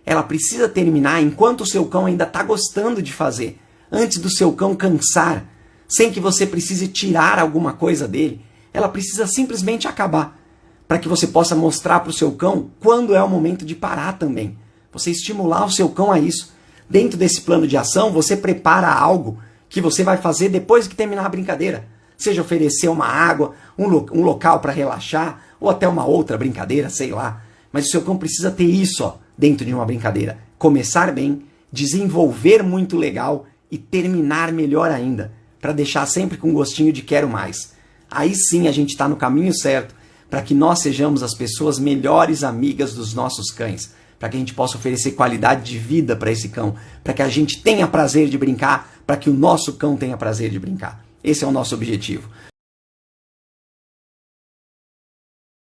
S1: Ela precisa terminar enquanto o seu cão ainda está gostando de fazer, antes do seu cão cansar, sem que você precise tirar alguma coisa dele. Ela precisa simplesmente acabar, para que você possa mostrar para o seu cão quando é o momento de parar também. Você estimular o seu cão a isso. Dentro desse plano de ação, você prepara algo que você vai fazer depois que terminar a brincadeira. Seja oferecer uma água, um local para relaxar, ou até uma outra brincadeira, sei lá. Mas o seu cão precisa ter isso, ó, dentro de uma brincadeira. Começar bem, desenvolver muito legal e terminar melhor ainda, para deixar sempre com gostinho de quero mais. Aí sim a gente está no caminho certo para que nós sejamos as pessoas melhores amigas dos nossos cães, para que a gente possa oferecer qualidade de vida para esse cão, para que a gente tenha prazer de brincar, para que o nosso cão tenha prazer de brincar. Esse é o nosso objetivo.